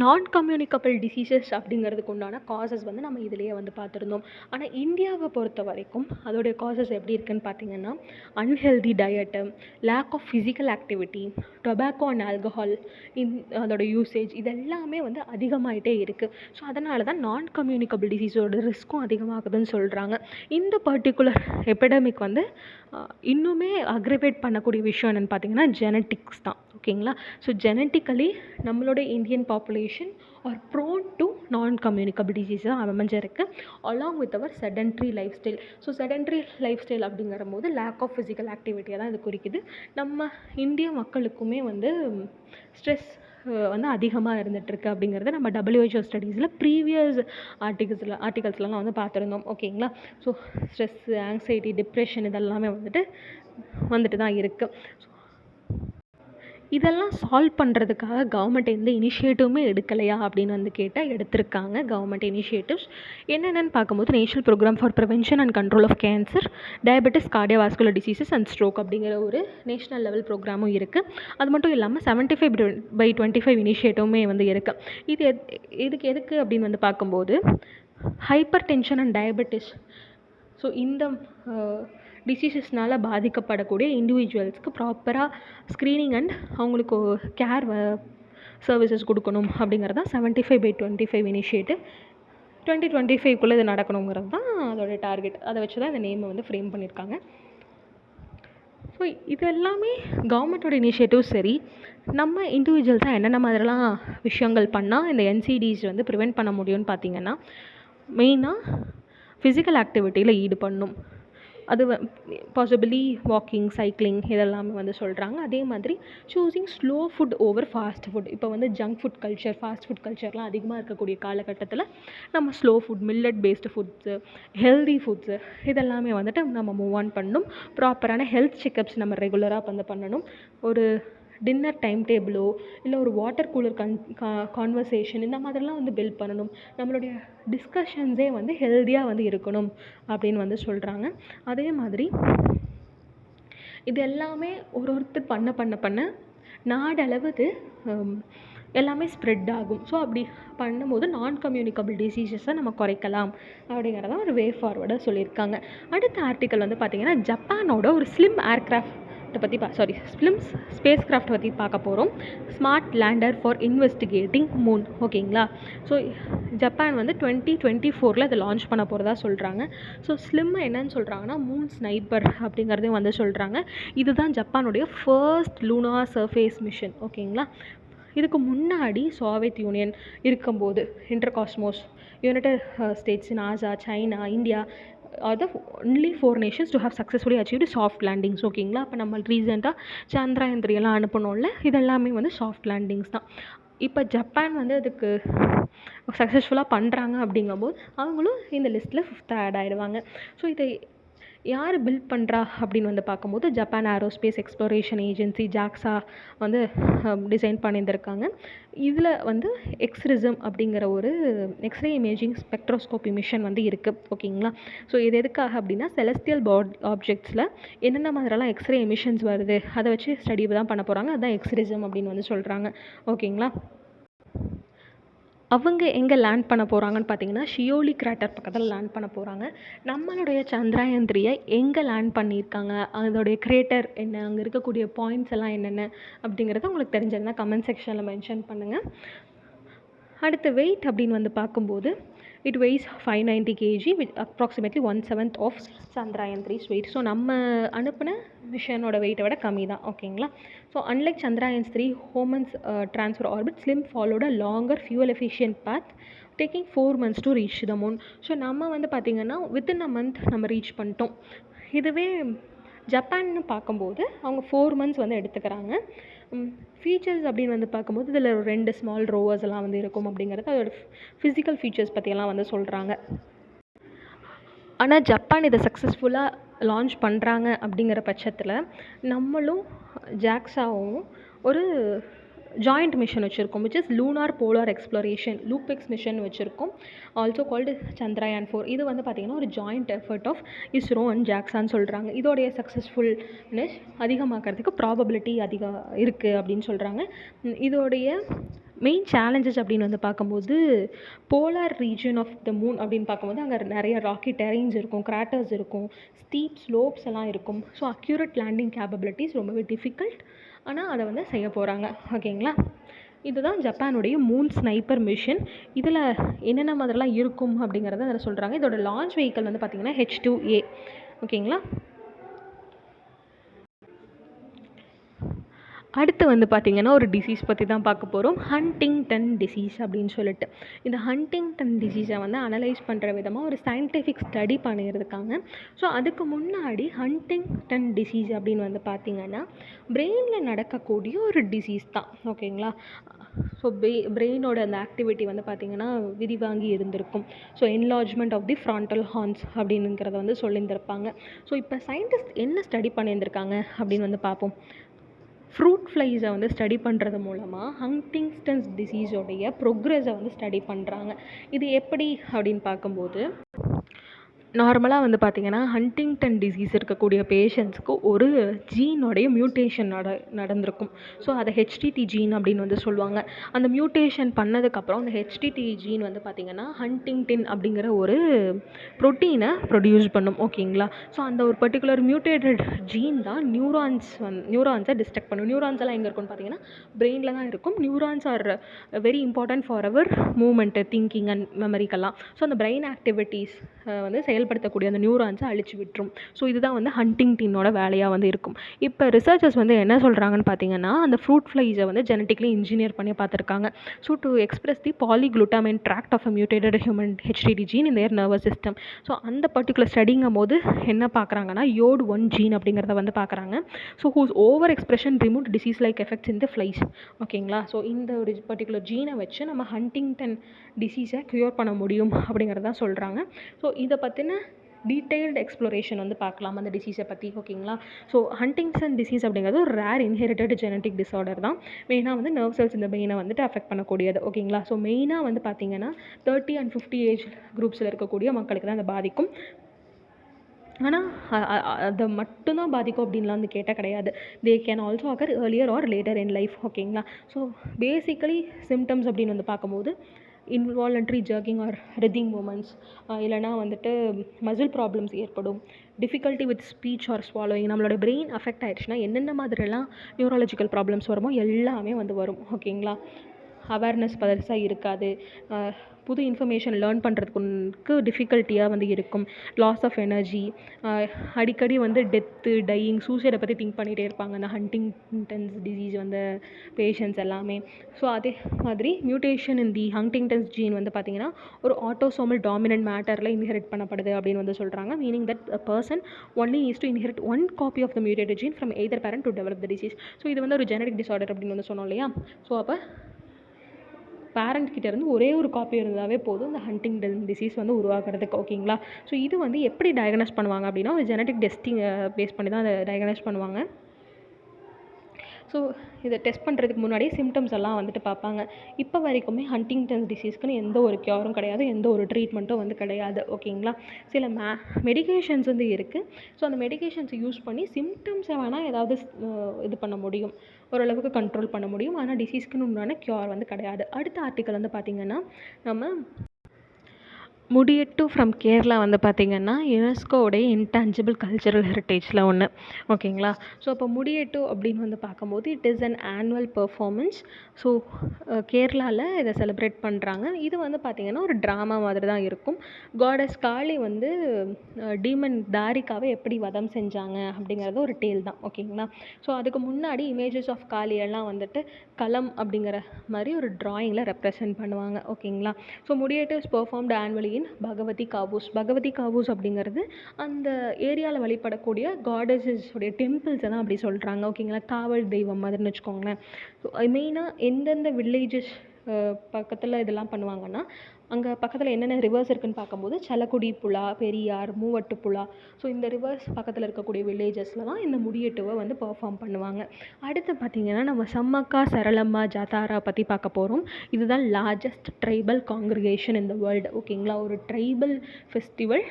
நான் கம்யூனிகபிள் டிசீசஸ் அப்படிங்கிறதுக்கு உண்டான காசஸ் வந்து நம்ம இதிலேயே வந்து பார்த்துருந்தோம். ஆனால் இந்தியாவை பொறுத்த வரைக்கும் அதோடைய காசஸ் எப்படி இருக்குதுன்னு பார்த்திங்கன்னா, unhealthy diet, lack of physical activity, tobacco and alcohol அதோட யூசேஜ் இதெல்லாமே வந்து அதிகமாகிட்டே இருக்குது. ஸோ அதனால தான் நான் கம்யூனிகபிள் டிசீஸோட ரிஸ்க்கும் அதிகமாகுதுன்னு சொல்கிறாங்க. இந்த பர்டிகுலர் எபிடமிக் வந்து இன்னுமே அக்ரிவேட் பண்ணக்கூடிய விஷயம் என்னென்னு பார்த்திங்கன்னா ஜெனட்டிக்ஸ் தான். ஓகேங்களா. ஸோ ஜெனட்டிக்கலி நம்மளோட Indian population are prone to non communicable டிசீஸாக அமைஞ்சிருக்கு along with our sedentary life style. So sedentary life style அப்படிங்கிற போது லேக் ஆஃப் ஃபிசிக்கல் ஆக்டிவிட்டியை தான் இது குறிக்குது. நம்ம இந்திய மக்களுக்குமே வந்து ஸ்ட்ரெஸ் வந்து அதிகமாக இருந்துகிட்ருக்கு அப்படிங்கிறத நம்ம WHO ஸ்டடீஸில் ப்ரீவியஸ் ஆர்டிகல்ஸ்லாம் வந்து பார்த்துருந்தோம். ஓகேங்களா. ஸோ ஸ்ட்ரெஸ்ஸு, ஆங்ஸைட்டி, டிப்ரெஷன் இதெல்லாமே வந்துட்டு தான் இருக்குது. இதெல்லாம் சால்வ் பண்ணுறதுக்காக கவர்மெண்ட் எந்த இனிஷியேட்டிவுமே எடுக்கலையா அப்படின்னு வந்து கேட்டால் எடுத்திருக்காங்க கவர்மெண்ட் இனிஷியேட்டிவ்ஸ். என்னென்னு பார்க்கும்போது national programme for prevention and control of cancer, diabetes, cardiovascular diseases and stroke அப்படிங்கிற ஒரு நேஷனல் லெவல் ப்ரோக்ராமும் இருக்குது. அது மட்டும் இல்லாமல் 75/25 இனிஷியேட்டிவுமே வந்து இருக்குது. இதுக்கு எதுக்கு அப்படின்னு வந்து பார்க்கும்போது hyper tension and diabetes, so இந்த டிசீசஸ்னால் பாதிக்கப்படக்கூடிய இண்டிவிஜுவல்ஸ்க்கு ப்ராப்பராக ஸ்க்ரீனிங் அண்ட் அவங்களுக்கு கேர் சர்வீசஸ் கொடுக்கணும் அப்படிங்கிறது தான் 75/25 இனிஷியேட்டிவ். 2025 இது நடக்கணுங்கிறது தான் அதோடைய டார்கெட். அதை வச்சு தான் இந்த நேமை வந்து ஃப்ரேம் பண்ணியிருக்காங்க. ஸோ இது எல்லாமே கவர்மெண்ட்டோட இனிஷியேட்டிவ். சரி, நம்ம இண்டிவிஜுவல்ஸாக என்னென்ன மாதிரிலாம் விஷயங்கள் பண்ணால் இந்த NCDs வந்து ப்ரிவெண்ட் பண்ண முடியும்னு பார்த்திங்கன்னா, மெயினாக ஃபிசிக்கல் ஆக்டிவிட்டியில் ஈடுபடணும். அது பாசிபிளி வாக்கிங், சைக்கிளிங் இதெல்லாமே வந்து சொல்கிறாங்க. அதே மாதிரி choosing slow food over fast food. இப்போ வந்து junk food culture, fast food கல்ச்சர்லாம் அதிகமாக இருக்கக்கூடிய காலகட்டத்தில் நம்ம slow food, millet based foods, healthy foods இதெல்லாமே வந்துட்டு நம்ம மூவ் ஆன் பண்ணணும். ப்ராப்பரான ஹெல்த் செக்கப்ஸ் நம்ம ரெகுலராக வந்து பண்ணணும். ஒரு டின்னர் டைம் டேபிளோ இல்லை ஒரு வாட்டர் கூலர் கான்வர்சேஷன் இந்த மாதிரிலாம் வந்து பில்ட் பண்ணணும். நம்மளுடைய டிஸ்கஷன்ஸே வந்து ஹெல்த்தியாக வந்து இருக்கணும் அப்படின்னு வந்து சொல்கிறாங்க. அதே மாதிரி இது எல்லாமே ஒருத்தர் பண்ண நாடளவு இது எல்லாமே ஸ்ப்ரெட் ஆகும். ஸோ அப்படி பண்ணும்போது நான் கம்யூனிகபிள் டிசீசஸை நம்ம குறைக்கலாம் அப்படிங்கிறத ஒரு வே ஃபார்வர்டாக சொல்லியிருக்காங்க. அடுத்த ஆர்டிக்கல் வந்து பார்த்திங்கன்னா ஜப்பானோட ஒரு ஸ்லிம் ஏர்க்ராஃப்ட்டை பற்றி ஸ்லிம் ஸ்பேஸ் கிராஃப்ட் பற்றி பார்க்க போகிறோம். Smart lander for investigating Moon. ஓகேங்களா. ஸோ ஜப்பான் வந்து 2024 அதை லான்ச் பண்ண போகிறதா சொல்கிறாங்க. ஸோ ஸ்லிம் என்னன்னு சொல்கிறாங்கன்னா மூன் ஸ்னைப்பர் அப்படிங்கிறதையும் வந்து சொல்கிறாங்க. இதுதான் ஜப்பானுடைய ஃபர்ஸ்ட் லூனார் சர்ஃபேஸ் மிஷன். ஓகேங்களா. இதுக்கு முன்னாடி சோவியத் யூனியன் இருக்கும்போது Intercosmos, United States, NASA, China, India are the only 4 nations to have successfully achieved soft landings. ஓகேங்களா. அப்போ நம்ம ரீசெண்டாக சந்திராயன் 3 எல்லாம் அனுப்பணும்ல, இதெல்லாமே வந்து சாஃப்ட் லேண்டிங்ஸ் தான். இப்போ ஜப்பான் வந்து அதுக்கு சக்ஸஸ்ஃபுல்லாக பண்ணுறாங்க அப்படிங்கும்போது அவங்களும் இந்த லிஸ்ட்டில் 5th ஆட் ஆகிடுவாங்க. ஸோ இதை யார் பில்ட் பண்ணுறா அப்படின்னு வந்து பார்க்கும்போது Japan aerospace exploration agency JAXA வந்து டிசைன் பண்ணியிருந்திருக்காங்க. இதில் வந்து எக்ஸ்ரிசம் அப்படிங்கிற ஒரு எக்ஸ்ரே இமேஜிங் ஸ்பெக்ட்ரோஸ்கோபி மிஷன் வந்து இருக்குது. ஓகேங்களா. ஸோ இது எதுக்காக அப்படின்னா செலஸ்டியல் ஆப்ஜெக்ட்ஸில் என்னென்ன மாதிரிலாம் எக்ஸ்ரே எமிஷன்ஸ் வருது அதை வச்சு ஸ்டடி தான் பண்ண போகிறாங்க. அதுதான் எக்ஸ்ரிசம் அப்படின்னு வந்து சொல்கிறாங்க. ஓகேங்களா. அவங்க எங்கே லேண்ட் பண்ண போகிறாங்கன்னு பார்த்தீங்கன்னா ஷியோலி கிராட்டர் பக்கத்தில் லேண்ட் பண்ண போகிறாங்க. நம்மளுடைய சந்திராயன் 3 எங்கே லேண்ட் பண்ணியிருக்காங்க, அதோடைய கிரேட்டர் என்ன, அங்கே இருக்கக்கூடிய பாயிண்ட்ஸ் எல்லாம் என்னென்ன அப்படிங்கிறத உங்களுக்கு தெரிஞ்சிருந்தால் கமெண்ட் செக்ஷனில் மென்ஷன் பண்ணுங்கள். அடுத்த வெயிட் அப்படின்னு வந்து பார்க்கும்போது it weighs 590 kg with approximately 1/7 of Chandrayaan 3's weight. So நம்ம அனுப்பின மிஷனோட வெயிட்டை விட கம்மி தான். ஓகேங்களா. So unlike Chandrayaan 3 Hohmann's transfer orbit SLIM followed longer fuel efficient path taking 4 months to reach the moon. So நம்ம வந்து பார்த்திங்கன்னா வித்தின் அ மந்த் நம்ம ரீச் பண்ணிட்டோம். இதுவே ஜப்பான்னு பார்க்கும்போது அவங்க 4 months வந்து எடுத்துக்கிறாங்க. ஃபீச்சர்ஸ் அப்படின்னு வந்து பார்க்கும்போது இதில் 2 ஸ்மால் ரோவர்ஸ் எல்லாம் வந்து இருக்கும் அப்படிங்கிறது அதோட ஃபிசிக்கல் ஃபீச்சர்ஸ் பற்றியெல்லாம் வந்து சொல்கிறாங்க. ஆனால் ஜப்பான் இதை சக்ஸஸ்ஃபுல்லாக லான்ச் பண்ணுறாங்க அப்படிங்கிற பட்சத்தில் நம்மளும் ஜாக்ஸாவும் ஒரு ஜாயிண்ட் மிஷன் வச்சுருக்கோம், which is lunar polar exploration LUPEX mission வச்சுருக்கோம், ஆல்சோ கால்டு சந்திராயன் 4. இது வந்து பார்த்திங்கன்னா ஒரு joint effort of ISRO and ஜாக்ஸான்னு சொல்கிறாங்க. இதோடைய சக்ஸஸ்ஃபுல்னஸ் அதிகமாக்கிறதுக்கு ப்ராபபிலிட்டி அதிகம் இருக்குது அப்படின்னு சொல்கிறாங்க. இதோடைய மெயின் சேலஞ்சஸ் அப்படின்னு வந்து பார்க்கும்போது polar region of the moon அப்படின்னு பார்க்கும்போது அங்கே நிறைய ராக்கி டெரைன்ஸ் இருக்கும், கிராட்டர்ஸ் இருக்கும், ஸ்டீப் ஸ்லோப்ஸ் எல்லாம் இருக்கும். ஸோ அக்யூரேட் லேண்டிங் கேப்பபிலிட்டிஸ் ரொம்பவே டிஃபிகல்ட். ஆனால் அதை வந்து செய்ய போகிறாங்க. ஓகேங்களா. இதுதான் ஜப்பானுடைய மூன் ஸ்னைப்பர் மிஷன். இதில் என்னென்ன மாதிரிலாம் இருக்கும் அப்படிங்கிறத அதில் சொல்கிறாங்க. இதோட லான்ச் வெஹிக்கல் வந்து பார்த்திங்கன்னா H2A. ஓகேங்களா. அடுத்து வந்து பார்த்திங்கன்னா ஒரு டிசீஸ் பற்றி தான் பார்க்க போகிறோம், ஹண்டிங்டன் டிசீஸ் அப்படின்னு சொல்லிட்டு. இந்த ஹண்டிங்டன் டிசீஸை வந்து அனலைஸ் பண்ணுற விதமாக ஒரு சயின்டிஃபிக் ஸ்டடி பண்ணியிருக்காங்க. ஸோ அதுக்கு முன்னாடி ஹண்டிங்டன் டிசீஸ் அப்படின்னு வந்து பார்த்திங்கன்னா பிரெயினில் நடக்கக்கூடிய ஒரு டிசீஸ் தான். ஓகேங்களா. ஸோ பிரெயினோட அந்த ஆக்டிவிட்டி வந்து பார்த்திங்கன்னா விரிவாங்கி இருந்திருக்கும். So enlargement of the frontal horns அப்படிங்கிறத வந்து சொல்லியிருந்திருப்பாங்க. ஸோ இப்போ சயின்டிஸ்ட் என்ன ஸ்டடி பண்ணியிருந்திருக்காங்க அப்படின்னு வந்து பார்ப்போம். ஃப்ரூட் ஃப்ளைஸை வந்து ஸ்டடி பண்ணுறது மூலமாக ஹண்டிங்டன்ஸ் டிசீஸோடைய ப்ரோக்ரெஸை வந்து ஸ்டடி பண்ணுறாங்க. இது எப்படி அப்படின்னு பார்க்கும்போது நார்மலாக வந்து பார்த்திங்கன்னா ஹண்டிங்டன் டிசீஸ் இருக்கக்கூடிய பேஷண்ட்ஸ்க்கு ஒரு ஜீனோடைய மியூட்டேஷன் நடந்திருக்கும். ஸோ அதை ஹெச்டிடி ஜீன் அப்படின்னு வந்து சொல்லுவாங்க. அந்த மியூட்டேஷன் பண்ணதுக்கப்புறம் அந்த ஹெச்டிடி ஜீன் வந்து பார்த்திங்கன்னா ஹண்டிங்டன் அப்படிங்கிற ஒரு ப்ரோட்டீனை ப்ரொடியூஸ் பண்ணும். ஓகேங்களா. ஸோ அந்த ஒரு பர்டிகுலர் மியூட்டேட்டட் ஜீன் தான் நியூரான்ஸை டிஸ்ட்ரக்ட் பண்ணும். நியூரான்ஸ் எல்லாம் எங்கே இருக்குன்னு பார்த்திங்கன்னா பிரெயினில் தான் இருக்கும். Neurons are very important for our movement, thinking and மெமரிக்கெல்லாம். ஸோ அந்த பிரெயின் ஆக்டிவிட்டீஸ் வந்து செயல்படுத்தக்கூடிய அந்த நியூரான்ஸை அழிச்சு விட்டுரும். ஸோ இதுதான் வந்து ஹண்டிங்டனோட வேலையாக வந்து இருக்கும். இப்போ ரிசர்ச்சர்ஸ் வந்து என்ன சொல்கிறாங்கன்னு பார்த்தீங்கன்னா, அந்த ஃப்ரூட் ஃப்ளைஸை வந்து ஜெனட்டிக்லி இன்ஜினியர் பண்ணி பார்த்துருக்காங்க. So to express the polyglutamine tract of a mutated human HTT gene in their nervous system. So அந்த பர்டிகுலர் ஸ்டடிங்கும் போது என்ன பார்க்குறாங்கன்னா, யோட் 1 ஜீன் அப்படிங்கிறத வந்து பார்க்குறாங்க. So whose over expression remove disease like effects in the flies. ஓகேங்களா. So இந்த ஒரு பர்டிகுலர் ஜீனை வச்சு நம்ம ஹண்டிங்டன் டிசீஸை க்யூர் பண்ண முடியும் அப்படிங்கிறதான் சொல்கிறாங்க. ஸோ இதை பற்றின டீட்டெயில்டு எக்ஸ்ப்ளோரேஷன் வந்து பார்க்கலாம் அந்த டிசீஸை பற்றி. ஓகேங்களா. ஸோ ஹண்டிங்டன் டிசீஸ் அப்படிங்கிறது ஒரு ரேர் இன்ஹெரிட்டட் ஜெனட்டிக் டிஸார்டர் தான். மெயினாக வந்து நர்வ் செல்ஸ் இந்த பிரெயினை வந்துட்டு அஃபெக்ட் பண்ணக்கூடியது. ஓகேங்களா. ஸோ மெயினாக வந்து பார்த்திங்கன்னா 30 and 50 ஏஜ் குரூப்ஸில் இருக்கக்கூடிய மக்களுக்கு தான் அதை பாதிக்கும். ஆனால் அதை மட்டும்தான் பாதிக்கும் அப்படின்லாம் வந்து கேட்டால் கிடையாது. They can also occur earlier or later in life. ஓகேங்களா. ஸோ பேசிக்கலி சிம்டம்ஸ் அப்படின்னு வந்து பார்க்கும்போது involuntary jerking or writhing movements, இல்லைனா வந்துட்டு மசில் ப்ராப்ளம்ஸ் ஏற்படும், difficulty with speech or swallowing. நம்மளோட பிரெயின் அஃபெக்ட் ஆகிடுச்சுன்னா என்னென்ன மாதிரிலாம் நியூரலாஜிக்கல் ப்ராப்ளம்ஸ் வருமோ எல்லாமே வந்து வரும். ஓகேங்களா. அவேர்னஸ் பெருசாக இருக்காது, புது இன்ஃபர்மேஷன் லேர்ன் பண்ணுறதுக்கு டிஃபிகல்ட்டியாக வந்து இருக்கும், லாஸ் ஆஃப் எனர்ஜி, அடிக்கடி வந்து டெத்து, டையிங், சூசைடை பற்றி திங்க் பண்ணிகிட்டே இருப்பாங்க அந்த ஹண்டிங்டன்ஸ் டிசீஸ் வந்து பேஷண்ட்ஸ் எல்லாமே. ஸோ அதே மாதிரி மியூட்டேஷன் இன் தி ஹண்டிங்டன்ஸ் ஜீன் வந்து பார்த்திங்கன்னா ஒரு ஆட்டோசோமல் டாமினன்ட் மேட்டரில் இன்ஹெரிட் பண்ணப்படுது அப்படின்னு வந்து சொல்கிறாங்க. Meaning that a person only needs to inherit one copy of the mutated gene from either parent to develop the disease. So இது வந்து ஒரு ஜெனடிக் டிஸார்டர் அப்படின்னு வந்து சொன்னோம் இல்லையா. ஸோ அப்போ பேரண்ட் கிட்டேருந்து ஒரே ஒரு காப்பி இருந்தாவே போதும் இந்த ஹண்டிங்டன் டிசீஸ் வந்து உருவாக்குறதுக்கு. ஓகேங்களா. ஸோ இது வந்து எப்படி டயக்னோஸ் பண்ணுவாங்க அப்படின்னா ஒரு ஜெனடிக் டெஸ்டிங் பேஸ் பண்ணி தான் அதை டயக்னோஸ் பண்ணுவாங்க. ஸோ இதை டெஸ்ட் பண்ணுறதுக்கு முன்னாடியே சிம்டம்ஸ் எல்லாம் வந்துட்டு பார்ப்பாங்க. இப்போ வரைக்குமே ஹண்டிங்டன் டிசீஸ்க்குன்னு எந்த ஒரு க்யூரும் கிடையாது, எந்த ஒரு ட்ரீட்மெண்ட்டும் வந்து கிடையாது. ஓகேங்களா. சில மெடிகேஷன்ஸ் வந்து இருக்குது. ஸோ அந்த மெடிகேஷன்ஸை யூஸ் பண்ணி சிம்டம்ஸை வேணால் ஏதாவது இது பண்ண முடியும், ஓரளவுக்கு கண்ட்ரோல் பண்ண முடியும். ஆனால் டிசீஸ்க்குன்னு உண்டான க்யூர் வந்து கிடையாது. அடுத்த ஆர்டிக்கல் வந்து பார்த்திங்கன்னா நம்ம முடியெட்டு ஃப்ரம் கேரளா வந்து பார்த்திங்கன்னா யுனெஸ்கோவுடைய இன்டான்ஜிபிள் கல்ச்சரல் ஹெரிட்டேஜில் ஒன்று. ஓகேங்களா. ஸோ அப்போ முடியெட்டு அப்படின்னு வந்து பார்க்கும்போது it is an annual performance. So கேரளாவில் இதை செலிப்ரேட் பண்ணுறாங்க. இது வந்து பார்த்திங்கன்னா ஒரு ட்ராமா மாதிரி தான் இருக்கும். காடஸ் காளி வந்து டீமன் தாரிகாவை எப்படி வதம் செஞ்சாங்க அப்படிங்கிறது ஒரு டேல் தான். ஓகேங்களா. ஸோ அதுக்கு முன்னாடி இமேஜஸ் ஆஃப் காளியெல்லாம் வந்துட்டு களம் அப்படிங்கிற மாதிரி ஒரு ட்ராயிங்கில் ரெப்ரசன்ட் பண்ணுவாங்க. ஓகேங்களா. So Mudiyettu is performed annually Bhagavati kavus. Bhagavati kavus அப்படிங்கிறது அந்த ஏரியாவில் வழிபடக்கூடிய காடஸஸுடைய டெம்பிள்ஸை தான் அப்படி சொல்கிறாங்க. ஓகேங்களா. காவல் தெய்வம் மாதிரின்னு வச்சுக்கோங்களேன். ஸோ மெயினாக எந்தெந்த வில்லேஜஸ் பக்கத்தில் இதெல்லாம் பண்ணுவாங்கன்னா அங்கே பக்கத்தில் என்னென்ன ரிவர்ஸ் இருக்குதுன்னு பார்க்கும்போது சலக்குடி புழா, பெரியார், மூவட்டுப்புழா. ஸோ இந்த ரிவர்ஸ் பக்கத்தில் இருக்கக்கூடிய வில்லேஜஸில் தான் இந்த முடியெட்டுவை வந்து பெர்ஃபார்ம் பண்ணுவாங்க. அடுத்து பார்த்திங்கன்னா நம்ம சம்மக்கா சரளம்மா ஜாத்தாரா பற்றி பார்க்க போகிறோம். இதுதான் largest tribal congregation in the world. ஓகேங்களா. ஒரு ட்ரைபல் ஃபெஸ்டிவல்,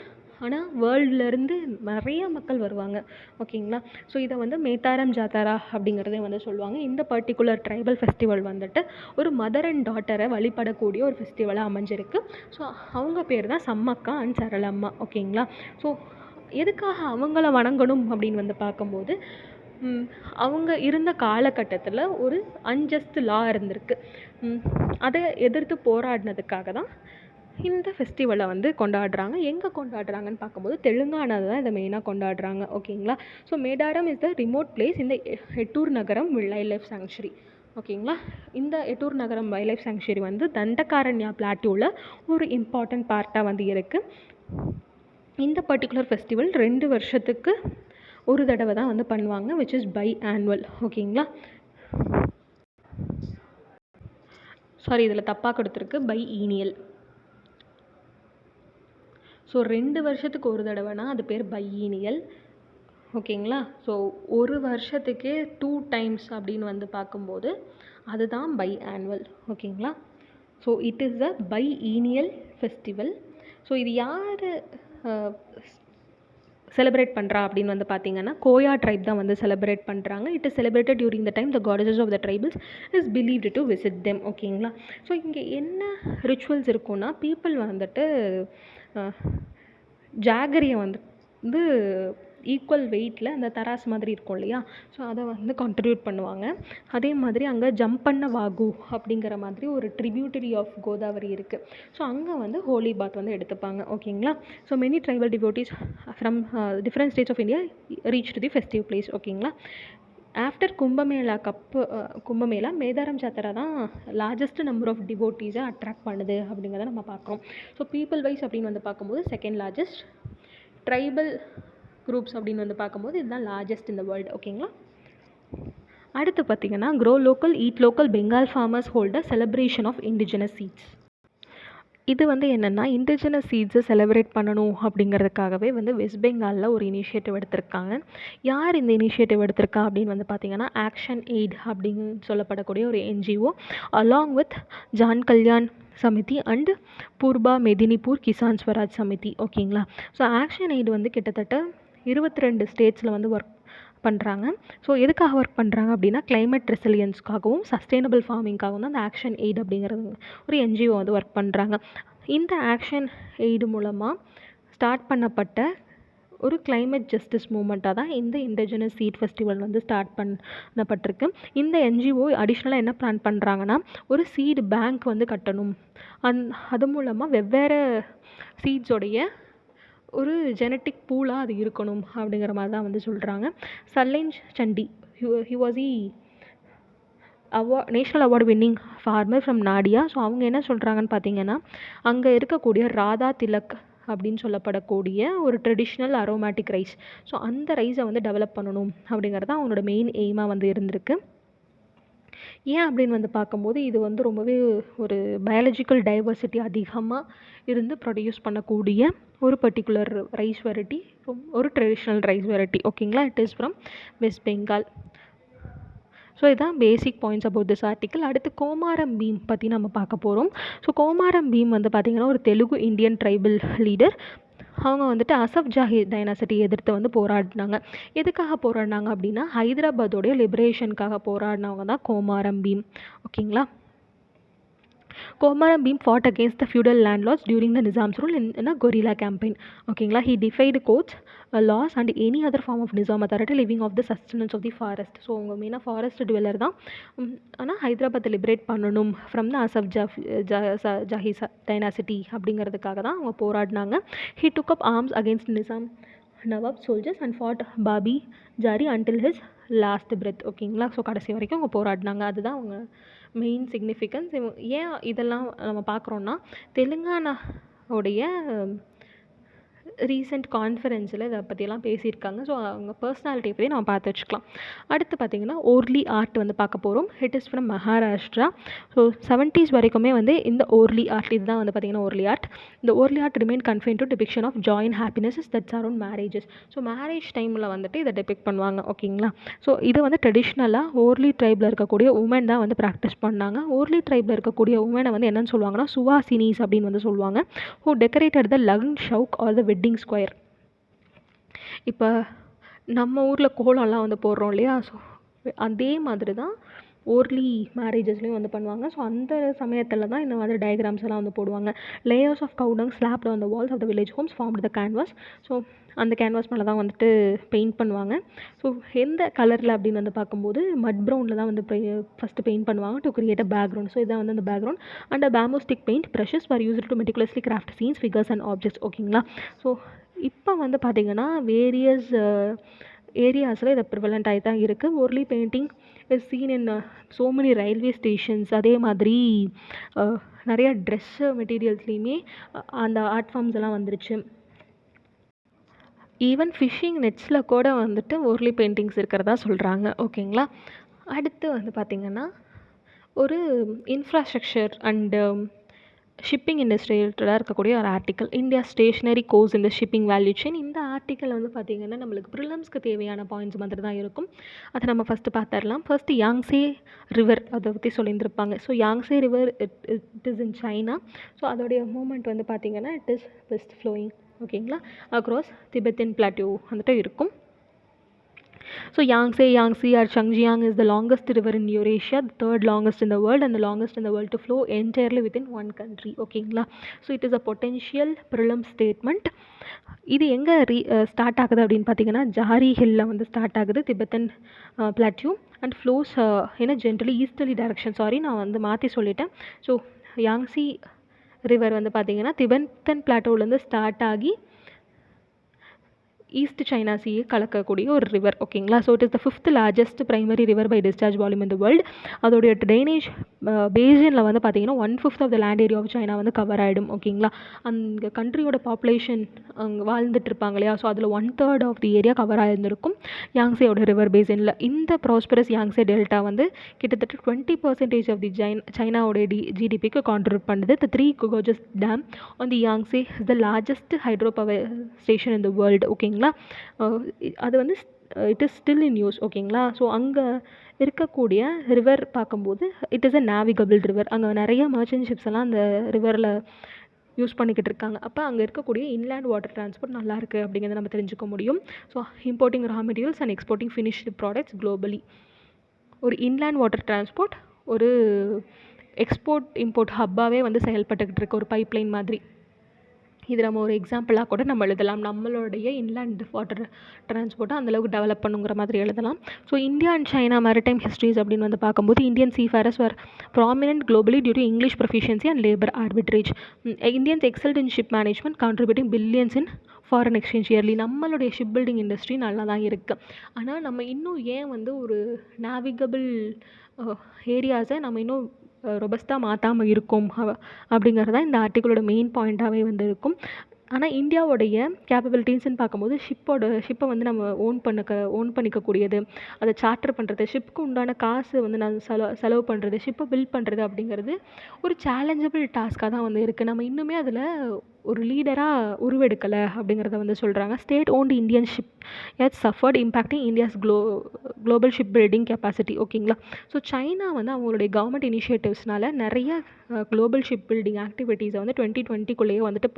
ஆனால் வேர்ல்ட்லேருந்து நிறைய மக்கள் வருவாங்க. ஓகேங்களா. ஸோ இதை வந்து மேத்தாரம் ஜாத்தாரா அப்படிங்கிறதே வந்து சொல்லுவாங்க. இந்த பர்டிகுலர் ட்ரைபல் ஃபெஸ்டிவல் வந்துட்டு ஒரு மதர் அண்ட் டாட்டரை வழிபடக்கூடிய ஒரு ஃபெஸ்டிவலாக அமைஞ்சிருக்கு. ஸோ அவங்க பேர் தான் சம்மக்கா அண்ட் சரளம்மா. ஓகேங்களா. ஸோ எதுக்காக அவங்கள வணங்கணும் அப்படின்னு வந்து பார்க்கும்போது அவங்க இருந்த காலகட்டத்தில் ஒரு அன்ஜஸ்ட் லா இருந்திருக்கு. அதை எதிர்த்து போராடினதுக்காக தான் இந்த ஃபெஸ்டிவலை வந்து கொண்டாடுறாங்க. எங்கே கொண்டாடுறாங்கன்னு பார்க்கும்போது தெலுங்கானாவில் தான் இதை மெயினாக கொண்டாடுறாங்க. ஓகேங்களா. So Medaram is the remote place இந்த எட்டூர் நகரம் வைல்ட் லைஃப் சாங்சுரி. ஓகேங்களா. இந்த எட்டூர் நகரம் வைல்ட் லைஃப் சாங்சுரி வந்து தண்டகாரண்யா பிளாட்டூவில் ஒரு இம்பார்ட்டண்ட் பார்ட்டாக வந்து இருக்குது. இந்த பர்டிகுலர் ஃபெஸ்டிவல் 2 வருஷத்துக்கு ஒரு தடவை தான் வந்து பண்ணுவாங்க, விச் இஸ் பை ஆனுவல். ஓகேங்களா. சாரி, இதில் தப்பாக கொடுத்துருக்கு, பை ஈனியல். ஸோ 2 வருஷத்துக்கு ஒரு தடவைனா அது பேர் பையீனியல். ஓகேங்களா. ஸோ ஒரு வருஷத்துக்கே 2 டைம்ஸ் அப்படின்னு வந்து பார்க்கும்போது அதுதான் பை ஆனுவல். ஓகேங்களா. So it is a biennial festival. So இது யார் செலிப்ரேட் பண்ணுறா அப்படின்னு வந்து பார்த்திங்கன்னா கோயா ட்ரைப் தான் வந்து செலிப்ரேட் பண்ணுறாங்க. It is celebrated during the time the goddesses of the tribals is believed to visit them. ஓகேங்களா. ஸோ இங்கே என்ன ரிச்சுவல்ஸ் இருக்குன்னா பீப்புள் வந்துட்டு ஜாகரியை வந்து ஈக்குவல் வெயிட்டில் அந்த தராசு மாதிரி இருக்கும் இல்லையா, ஸோ அதை வந்து கான்ட்ரிபியூட் பண்ணுவாங்க. அதே மாதிரி அங்கே ஜம்பண்ண வாகு அப்படிங்கிற மாதிரி ஒரு ட்ரிபியூட்டரி ஆஃப் கோதாவரி இருக்குது. ஸோ அங்கே வந்து ஹோலி பாத் வந்து எடுத்துப்பாங்க. ஓகேங்களா. So many tribal devotees from different states of India reach to the festive place. ஓகேங்களா. ஆஃப்டர் கும்பமேளா மேதாரம் ஜாத்திரா தான் லார்ஜஸ்ட் நம்பர் ஆஃப் டிவோட்டீஸை அட்ராக்ட் பண்ணுது அப்படிங்கிறத நம்ம பார்க்குறோம். ஸோ பீப்புள் வைஸ் அப்படின்னு வந்து பார்க்கும்போது செகண்ட் லார்ஜஸ்ட், ட்ரைபல் குரூப்ஸ் அப்படின்னு வந்து பார்க்கும்போது இதுதான் லார்ஜஸ்ட் இந்த வேர்ல்டு. ஓகேங்களா. அடுத்து பார்த்திங்கன்னா grow local eat local Bengal farmers hold a celebration of indigenous seeds. இது வந்து என்னென்னா இண்டிஜினஸ் சீட்ஸை செலிப்ரேட் பண்ணணும் அப்படிங்கிறதுக்காகவே வந்து வெஸ்ட் பெங்காலில் ஒரு இனிஷியேட்டிவ் எடுத்திருக்காங்க. யார் இந்த இனிஷியேட்டிவ் எடுத்திருக்கா அப்படின்னு வந்து பார்த்திங்கன்னா ஆக்ஷன் எய்ட் அப்படின்னு சொல்லப்படக்கூடிய ஒரு NGO along with Jan Kalyan Samiti and Purba Medinipur Kisan Swaraj Samiti. ஓகேங்களா. ஸோ ஆக்ஷன் எய்ட் வந்து கிட்டத்தட்ட 22 ஸ்டேட்ஸில் வந்து ஒர்க் பண்ணுறாங்க. ஸோ எதுக்காக ஒர்க் பண்ணுறாங்க அப்படின்னா கிளைமேட் ரெசிலியன்ஸ்க்காகவும் சஸ்டைனபிள் ஃபார்மிங்காகவும் தான் அந்த ஆக்ஷன் எய்ட் அப்படிங்கிறது ஒரு NGO வந்து ஒர்க் பண்ணுறாங்க. இந்த ஆக்ஷன் எய்டு மூலமாக ஸ்டார்ட் பண்ணப்பட்ட ஒரு கிளைமேட் ஜஸ்டிஸ் மூமெண்ட்டாக தான் இந்த இண்டிஜினஸ் சீட் ஃபெஸ்டிவல் வந்து ஸ்டார்ட் பண்ணப்பட்டிருக்கு. இந்த NGO அடிஷ்னலாக என்ன பிளான் பண்ணுறாங்கன்னா ஒரு சீடு பேங்க் வந்து கட்டணும். அது மூலமாக வெவ்வேறு சீட்ஸோடைய ஒரு ஜெனட்டிக் பூலாக அது இருக்கணும் அப்படிங்கிற மாதிரி தான் வந்து சொல்கிறாங்க. Challenge Chandi he was national award winning farmer from Nadia. So அவங்க என்ன சொல்கிறாங்கன்னு பார்த்தீங்கன்னா அங்கே இருக்கக்கூடிய ராதா திலக் அப்படின்னு சொல்லப்படக்கூடிய ஒரு ட்ரெடிஷ்னல் அரோமேட்டிக் ரைஸ், ஸோ அந்த ரைஸை வந்து டெவலப் பண்ணணும் அப்படிங்கிறது தான் அவங்களோட மெயின் எய்மாக வந்து இருந்திருக்கு. ஏன் அப்படின்னு வந்து பார்க்கும்போது இது வந்து ரொம்பவே ஒரு பயாலஜிக்கல் டைவர்சிட்டி அதிகமாக இருந்து ப்ரொடியூஸ் பண்ணக்கூடிய ஒரு பர்டிகுலர் ரைஸ் வெரைட்டி, ஒரு ட்ரெடிஷ்னல் ரைஸ் வெரைட்டி. ஓகேங்களா. It is from west Bengal. So இதுதான் பேசிக் பாயிண்ட்ஸ் அபவுட் திஸ் ஆர்டிக்கல். அடுத்து கோமாரம் பீம் பற்றி நம்ம பார்க்க போகிறோம். ஸோ கோமாரம் பீம் வந்து பார்த்திங்கன்னா ஒரு தெலுங்கு இந்தியன் ட்ரைபல் லீடர். அவங்க வந்துட்டு அசஃப் ஜாஹி டைனாசிட்டி எதிர்த்து வந்து போராடினாங்க. எதுக்காக போராடினாங்க அப்படின்னா ஹைதராபாத்தோடைய லிபரேஷனுக்காக போராடினவங்க தான் கோமாரம் பீம். ஓகேங்களா. Komaram Bhim fought against the feudal landlords during the Nizam's rule in a guerrilla campaign. ஓகேங்களா. He defied courts, laws and any other form of Nizam authority living off the sustenance of the forest. So அவங்க மெயினாக forest dweller தான். ஆனால் ஹைதராபாத்தை liberate பண்ணணும் from the Asaf Jahi dynasty அப்படிங்கிறதுக்காக தான் அவங்க போராடினாங்க. He took up arms against Nizam Nawab soldiers and fought Babi Jhari until his last breath. ஓகேங்களா. ஸோ கடைசி வரைக்கும் அவங்க போராடினாங்க. அதுதான் அவங்க மெயின் சிக்னிஃபிகன்ஸ். ஏன் இதெல்லாம் நம்ம பார்க்குறோன்னா தெலுங்கானாவுடைய ரீசெண்ட் கான்ஃபரன்ஸில் இதை பற்றியெல்லாம் பேசியிருக்காங்க. ஸோ அவங்க பர்சனாலிட்டியை பற்றி நம்ம பார்த்து வச்சுக்கலாம். அடுத்து பார்த்திங்கன்னா ஓர்லி ஆர்ட் வந்து பார்க்க போகிறோம். It is from Maharashtra. So 70s வரைக்குமே வந்து இந்த ஓர்லி ஆர்ட் இதுதான் வந்து பார்த்திங்கன்னா ஓர்லி ஆர்ட். இந்த Warli art remain confine to depiction of joy and happiness that's around marriages. So marriage டைமில் வந்துட்டு இதை டெபிக்ட் பண்ணுவாங்க. ஓகேங்களா. ஸோ இது வந்து ட்ரெடிஷ்னலாக ஓர்லி ட்ரைபில் இருக்கக்கூடிய உமன் தான் வந்து ப்ராக்டிஸ் பண்ணாங்க. ஓர்லி ட்ரைபில் இருக்கக்கூடிய உமனை வந்து என்னென்னு சொல்லுவாங்கன்னா சுவாசினிஸ் அப்படின்னு வந்து சொல்லுவாங்க. Who decorated the lagna chowk or the wedding square. இப்போ நம்ம ஊரில் கோலம்லாம் வந்து போடுறோம் இல்லையா, ஸோ அதே மாதிரி தான் ஓர்லி மேரேஜஸ்லேயும் வந்து பண்ணுவாங்க. ஸோ அந்த சமயத்தில் தான் இந்த மாதிரி டயக்ராம்ஸ் எல்லாம் வந்து போடுவாங்க. Layers of cow dung slapped on the walls of the village homes formed the canvas. So அந்த கேன்வாஸ் மேலே தான் வந்துட்டு பெயிண்ட் பண்ணுவாங்க. ஸோ எந்த கலரில் அப்படின்னு வந்து பார்க்கும்போது மட் ப்ரௌனில் தான் வந்து ஃபஸ்ட்டு பெயிண்ட் பண்ணுவாங்க to create a background. So இதான் வந்து அந்த background. And பேம்போ stick paint brushes for use to meticulously craft scenes figures and objects. ஓகேங்களா. ஸோ இப்போ வந்து பார்த்திங்கன்னா வேரியஸ் ஏரியாஸில் இதை ப்ரிவலண்ட் ஆகி தான் இருக்குது. Warli painting is seen in so many railway stations. அதே மாதிரி நிறைய ட்ரெஸ்ஸு மெட்டீரியல்ஸ்லேயுமே அந்த ஆர்ட் ஃபார்ம்ஸ் எல்லாம் வந்துருச்சு. ஈவன் ஃபிஷ்ஷிங் நெட்ஸில் கூட வந்துட்டு ஓர்லி பெயிண்டிங்ஸ் இருக்கிறதா சொல்கிறாங்க. ஓகேங்களா. அடுத்து வந்து பார்த்திங்கன்னா ஒரு இன்ஃப்ராஸ்ட்ரக்சர் அண்டு ஷிப்பிங் இண்டஸ்ட்ரி ரிலேட்டடாக இருக்கக்கூடிய ஒரு ஆர்டிக்கல், இந்தியா ஸ்டேஷ்னரி கோர்ஸ் இந்த ஷிப்பிங் வேல்யூ செயின். இந்த ஆர்டிக்கல் வந்து பார்த்திங்கன்னா நம்மளுக்கு ப்ரிலிம்ஸ்க்கு தேவையான பாயிண்ட்ஸ் மாதிரி தான் இருக்கும். அதை நம்ம ஃபஸ்ட்டு பார்த்துடலாம். ஃபர்ஸ்ட் யாங்ஸே ரிவர் அதை பற்றி சொல்லியிருந்திருப்பாங்க. So Yangtze river it is in China. So அதோடைய மூமெண்ட் வந்து பார்த்திங்கன்னா இட் இஸ் வெஸ்ட் ஃப்ளோயிங். ஓகேங்களா. அக்ராஸ் திபெத்தின் பிளாட்டியூ வந்துட்டு இருக்கும். So Yangtze or Changjiang is the longest river in Eurasia, the third longest in the world and the longest in the world to flow entirely within one country. ஓகேங்களா. So it is a potential prelim statement. இது எங்கே start ஆகுது அப்படின்னு பார்த்தீங்கன்னா ஜாரி ஹில்லில் வந்து start ஆகுது, Tibetan plateau and flows in a generally easterly direction. Sorry, நான் வந்து மாற்றி சொல்லிட்டேன். ஸோ யாங்ஸி ரிவர் வந்து பார்த்தீங்கன்னா திபெத்தன் பிளாட்டோலேருந்து ஸ்டார்ட் ஆகி ஈஸ்ட் சைனா சீயை கலக்கக்கூடிய ஒரு ரிவர். ஓகேங்களா. So it is the 5th largest primary river by discharge volume in the world. அதோடைய ட்ரைனேஜ் பேசினில் வந்து பார்த்தீங்கன்னா 1/5 of the land area of China வந்து கவர் ஆகிடும். ஓகேங்களா. அந்த கண்ட்ரியோட பாப்புலேஷன் அங்கே வாழ்ந்துட்டு இருப்பாங்க இல்லையா, ஸோ அதில் 1/3 ஆஃப் தி ஏரியா கவர் ஆகிருந்திருக்கும் யாங்ஸியோட ரிவர் பேசினில். இந்த ப்ராஸ்பரஸ் யாங்ஸி டெல்டா வந்து கிட்டத்தட்ட 20% ஆஃப் தி சைனாவோடைய ஜிடிபிக்கு கான்ட்ரிபியூட் பண்ணுது. The 3 gorges dam on the Yangtze is the largest hydro power station in the world. ஓகேங்களா. அது வந்து it is still in use. ஓகேங்களா. ஸோ அங்கே இருக்கக்கூடிய ரிவர் பார்க்கும்போது it is a navigable river. அங்கே நிறைய மர்ச்சன்ட் ஷிப்ஸ் எல்லாம் அந்த ரிவரில் யூஸ் பண்ணிக்கிட்டு இருக்காங்க. அப்போ அங்கே இருக்கக்கூடிய இன்லேண்ட் வாட்டர் டிரான்ஸ்போர்ட் நல்லாயிருக்கு அப்படிங்கிறத நம்ம தெரிஞ்சுக்க முடியும். So importing raw materials and exporting finished products globally. ஒரு இன்லேண்ட் வாட்டர் டிரான்ஸ்போர்ட் ஒரு எக்ஸ்போர்ட் இம்போர்ட் ஹப்பாகவே வந்து செயல்பட்டுக்கிட்டு இருக்கு, ஒரு பைப்லைன் மாதிரி. இது நம்ம ஒரு எக்ஸாம்பிளாக கூட நம்ம எழுதலாம். நம்மளுடைய இன்லேண்ட் வாட்டர் டிரான்ஸ்போர்ட்டை அந்தளவுக்கு டெவலப் பண்ணுங்கிற மாதிரி எழுதலாம். So India and China maritime histories அப்படின்னு வந்து பார்க்கும்போது Indian seafarers were prominent globally due to English proficiency and labour arbitrage. Indians excelled in ship management contributing billions in foreign exchange yearly. நம்மளுடைய ship building industry நல்லா தான் இருக்குது. ஆனால் நம்ம இன்னும் ஏன் வந்து ஒரு நேவிகபிள் ஏரியாஸை நம்ம இன்னும் ரொபஸ்ட்டாக மாற்றாமல் இருக்கும் அப்படிங்கிறது தான் இந்த ஆர்டிக்கிளோட மெயின் பாயிண்ட்டாகவே வந்து இருக்கும். ஆனால் இந்தியாவுடைய கேப்பபிலிட்டிஸ்ன்னு பார்க்கும்போது ஷிப்பை வந்து நம்ம ஓன் பண்ணிக்கக்கூடியது, அதை சார்ட்டர் பண்ணுறது, ஷிப்புக்கு உண்டான காசு வந்து நான் செலவு பண்ணுறது, ஷிப்பை பில்ட் பண்ணுறது அப்படிங்கிறது ஒரு சேலஞ்சபிள் டாஸ்க்காக தான் வந்து இருக்குது. நம்ம இன்னுமே அதில் ஒரு லீடராக உருவெடுக்கலை அப்படிங்கிறத வந்து சொல்கிறாங்க. State owned Indian shipyards suffered impacting India's global ship building capacity. ஓகேங்களா. ஸோ சைனா வந்து அவங்களுடைய கவர்மெண்ட் இனிஷியேட்டிவ்ஸ்னால நிறைய குளோபல் ஷிப் பில்டிங் ஆக்டிவிட்டீஸை வந்து 2020 வந்துட்டு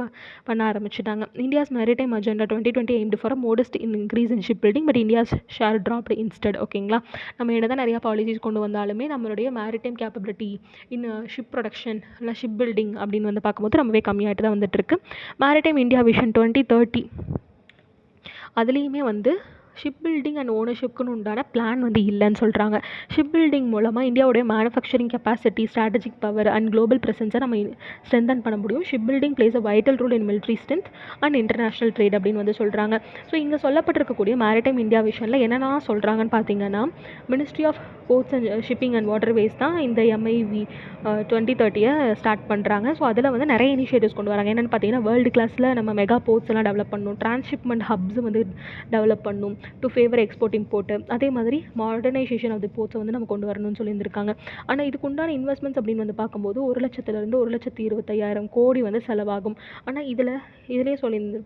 பண்ண ஆரம்பிச்சிட்டாங்க. India's maritime agenda 2020 aimed for modest increase in ship building but India's share dropped instead. ஓகேங்களா. நம்ம என்ன தான் நிறையா பாலிசிஸ் கொண்டு வந்தாலுமே நம்மளுடைய maritime capability in ship production இல்லை ஷிப் பில்டிங் அப்படின்னு வந்து பார்க்கும்போது ரொம்பவே கம்மியாகிட்டு தான் வந்துட்டுருக்கு. மேரிடைம் இந்தியா விஷன் 2030 அதுலேயுமே வந்து ஷிப் பில்டிங் அண்ட் ஓனர்ஷிப்க்குன்னு உண்டான பிளான் வந்து இல்லைன்னு சொல்கிறாங்க. ஷிப் பில்டிங் மூலமாக இந்தியாவுடைய manufacturing capacity, strategic power and global ப்ரெசன்ஸை நம்ம ஸ்ட்ரென்தன் பண்ண முடியும். Ship building plays a vital role in military strength and international trade அப்படின்னு வந்து சொல்கிறாங்க. ஸோ இங்கே சொல்லப்பட்டிருக்கக்கூடிய மேரிடைம் இந்தியா விஷனில் என்னென்னா சொல்கிறாங்கன்னு பார்த்தீங்கன்னா, ministry of ports and shipping and waterways தான் இந்த MIV 2030 ஸ்டார்ட் பண்ணுறாங்க. ஸோ அதில் வந்து நிறைய இனிஷியேட்டிவ்ஸ் கொண்டு வராங்க. என்னென்னு பார்த்தீங்கன்னா, வேர்ல்டு கிளாஸில் நம்ம மெகா போர்ட்ஸ் எல்லாம் டெவலப் பண்ணணும், டிரான்ஸ்ஷிப்மெண்ட் ஹப்ஸ் வந்து டெவலப் பண்ணணும் டு ஃபேவர் எக்ஸ்போர்ட் இம்போர்ட்டு. அதே மாதிரி மாடர்னைசேஷன் ஆஃப் தி போர்ட்ஸை வந்து நம்ம கொண்டு வரணும்னு சொல்லியிருந்திருக்காங்க. ஆனால் இதுக்கு உண்டான இன்வெஸ்ட்மெண்ட்ஸ் அப்படின்னு வந்து பார்க்கும்போது 1,00,000 1,25,000 கோடி வந்து செலவாகும். ஆனால் இதிலே சொல்லியிருந்து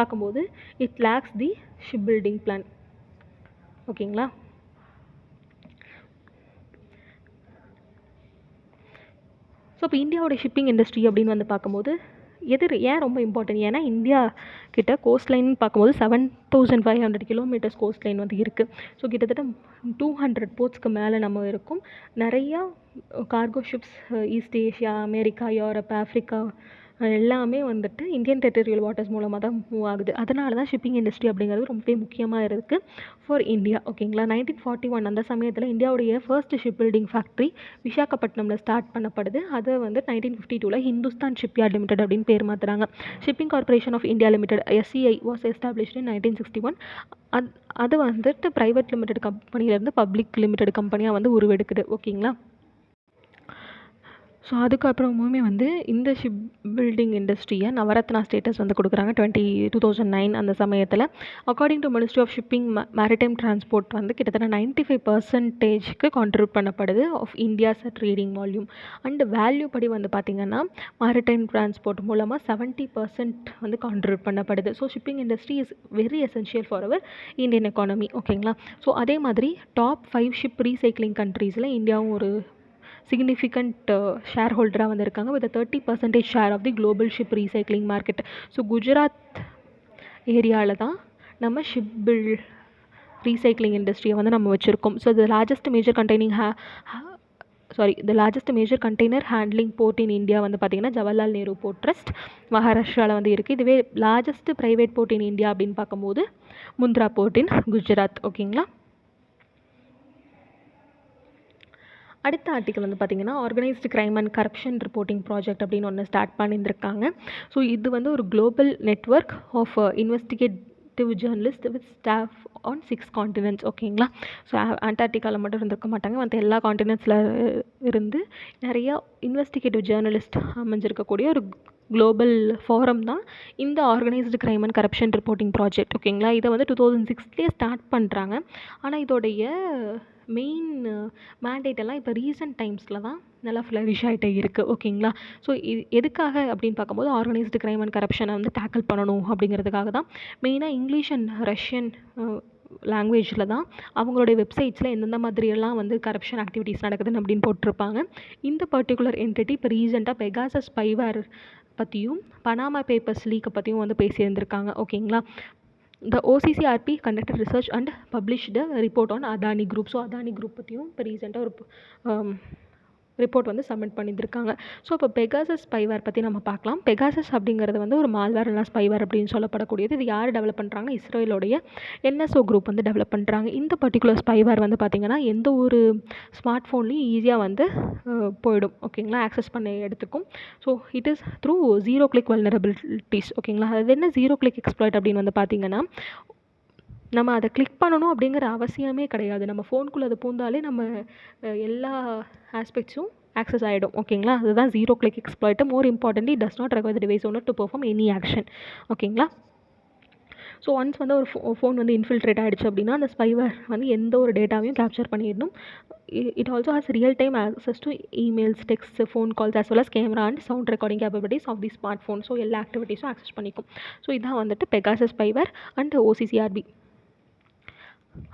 பார்க்கும்போது it lacks the ship building plan. ஓகேங்களா. ஸோ இப்போ இந்தியாவோட ஷிப்பிங் இண்டஸ்ட்ரி அப்படின்னு வந்து பார்க்கும்போது ஏன் ரொம்ப இம்பார்ட்டன்ட், ஏன்னா இந்தியா கிட்ட கோஸ்ட் லைன் பார்க்கும்போது 7,500 கிலோமீட்டர்ஸ் கோஸ்ட் லைன் வந்து இருக்குது. ஸோ கிட்டத்தட்ட 200 போர்ட்ஸ்க்கு மேலே நம்ம இருக்கும். நிறையா cargo ships east Asia, America, Europe, Africa எல்லாமே வந்துட்டு இந்தியன் டெரிட்டரியல் வாட்டர்ஸ் மூலமாக தான் மூவ் ஆகுது. அதனால தான் ஷிப்பிங் இண்டஸ்ட்ரி அப்படிங்கிறது ரொம்பவே முக்கியமாக இருக்குது ஃபார் இந்தியா. ஓகேங்களா. 1941 அந்த சமயத்தில் இந்தியாவுடைய ஃபர்ஸ்ட் ஷிப் பில்டிங் ஃபேக்ட்ரி விசாகப்பட்டினமில் ஸ்டார்ட் பண்ணப்படுது. அதை வந்து 1952 ஹிந்துஸ்தான் ஷிப்யார்ட் லிமிடெட் அப்படின்னு பேர் மாற்றுறாங்க. Shipping corporation of India limited SCI was established in 1961. அது வந்துட்டு ப்ரைவேட் லிமிடெட் கம்பெனிலேருந்து பப்ளிக் லிமிடெட் கம்பெனியாக வந்து உருவெடுக்குது. ஓகேங்களா. ஸோ அதுக்கப்புறமுமே வந்து இந்த ஷிப் பில்டிங் இண்டஸ்ட்ரியை நவரத்னா ஸ்டேட்டஸ் வந்து கொடுக்குறாங்க 2009 அந்த சமயத்தில். According to ministry of shipping maritime transport வந்து கிட்டத்தட்ட 95% கான்ட்ரிபியூட் பண்ணப்படுது of India's trading volume and value படி வந்து பார்த்திங்கன்னா மேரிடைம் டிரான்ஸ்போர்ட் மூலமாக 70% வந்து கான்ட்ரிபியூட் பண்ணப்படுது. So shipping industry is very essential for our Indian economy. ஓகேங்களா. ஸோ அதே மாதிரி டாப் 5 ஷிப் ரீசைக்ளிங் கண்ட்ரீஸில் இந்தியாவும் ஒரு சிக்னிஃபிகண்ட் ஷேர் ஹோல்டராக வந்திருக்காங்க with 30% share of the global ship recycling market. So Gujarat ஏரியாவில் தான் நம்ம ஷிப் ரீசைக்ளிங் இண்டஸ்ட்ரியை வந்து நம்ம வச்சுருக்கோம். So the largest major containing the largest major container handling port in India வந்து பார்த்திங்கன்னா ஜவஹர்லால் நேரு போர்ட் ட்ரஸ்ட் மகாராஷ்டிராவில் வந்து இருக்குது. இதுவே largest private port in India அப்படின்னு பார்க்கும்போது முந்த்ரா போர்ட் இன் குஜராத். ஓகேங்களா. அடுத்த ஆர்டிக்கல் வந்து பார்த்திங்கன்னா organized crime and corruption reporting project அப்படின்னு ஒன்று ஸ்டார்ட் பண்ணியிருந்திருக்காங்க. ஸோ இது வந்து ஒரு global network of investigative journalist with staff on 6 continents. ஓகேங்களா. ஸோ அண்டார்டிகாவில் மட்டும் இருந்திருக்க மாட்டாங்க, மற்ற எல்லா காண்டினென்ட்ஸில் இருந்து நிறையா இன்வெஸ்டிகேட்டிவ் ஜேர்னலிஸ்ட் அமைஞ்சிருக்கக்கூடிய ஒரு குளோபல் ஃபோரம் தான் இந்த organised crime and corruption reporting project. ஓகேங்களா. இதை வந்து 2006 ஸ்டார்ட் பண்ணுறாங்க. ஆனால் இதோடைய மெயின் மேண்டேட் எல்லாம் இப்போ ரீசெண்ட் டைம்ஸில் தான் நல்லா ஃப்ளரிஷ் ஆகிட்டே இருக்குது. ஓகேங்களா. ஸோ இது எதுக்காக அப்படின்னு பார்க்கும்போது ஆர்கனைஸ்டு க்ரைம் அண்ட் கரப்ஷனை வந்து டேக்கிள் பண்ணணும் அப்படிங்கிறதுக்காக தான். மெயினாக இங்கிலீஷ் அண்ட் ரஷ்யன் லாங்குவேஜில் தான் அவங்களுடைய வெப்சைட்ஸில் எந்தெந்த மாதிரியெல்லாம் வந்து கரப்ஷன் ஆக்டிவிட்டீஸ் நடக்குதுன்னு அப்படின்னு போட்டிருப்பாங்க. இந்த பர்டிகுலர் என்டிட்டி இப்போ ரீசெண்டாக பெகாசஸ் ஸ்பைவேர் பற்றியும் பனாமா பேப்பர்ஸ் லீக்கை பற்றியும் வந்து பேசியிருந்திருக்காங்க. ஓகேங்களா. The OCCRP conducted research and published a report on Adani Group. So Adani group பற்றியும் இப்போ ரீசெண்டாக ஒரு ரிப்போர்ட் வந்து சப்மிட் பண்ணியிருக்காங்க. ஸோ இப்போ பெகாசஸ் ஸ்பைவேர் பற்றி நம்ம பார்க்கலாம். பெகாசஸ் அப்படிங்கிறது வந்து ஒரு மால்வேர் இல்லை ஸ்பைவேர் அப்படின்னு சொல்லப்படக்கூடியது. இது யார் டெவலப் பண்ணுறாங்கன்னா இஸ்ரேலோடைய NSO குரூப் வந்து டெவலப் பண்ணுறாங்க. இந்த பர்டிகுலர் ஸ்பைவேர் வந்து பார்த்திங்கன்னா எந்த ஒரு ஸ்மார்ட் ஃபோன்லேயும் ஈஸியாக வந்து போயிடும். ஓகேங்களா. ஆக்சஸ் பண்ண எடுத்துக்கும். So it is through zero click vulnerabilities. ஓகேங்களா. அது என்ன ஜீரோ கிளிக் எக்ஸ்ப்ளாய்ட் அப்படின்னு வந்து பார்த்திங்கன்னா நம்ம அதை கிளிக் பண்ணணும் அப்படிங்கிற அவசியமே கிடையாது. நம்ம ஃபோனுக்குள்ளே அதை பூந்தாலே நம்ம எல்லா ஆஸ்பெக்ட்ஸும் ஆக்சஸ் ஆகிடும். ஓகேங்களா. அதுதான் zero click exploit. More importantly does not require the device owner to perform any action. ஓகேங்களா. ஸோ ஒன்ஸ் வந்து ஒரு ஃபோன் வந்து இன்ஃபில்ட்ரேட் ஆகிடுச்சு அப்படின்னா அந்த ஸ்பைவேர் வந்து எந்த ஒரு டேட்டாவையும் கேப்சர் பண்ணிடணும். It also has real time access to emails, text, phone calls as well as camera and sound recording capabilities of the smart phone. So எல்லா ஆக்டிவிட்டீஸும் ஆக்சஸ் பண்ணிக்கும். ஸோ இதான் வந்துட்டு பெகாசஸ் ஸ்பைவேர் அண்ட் OCCRP.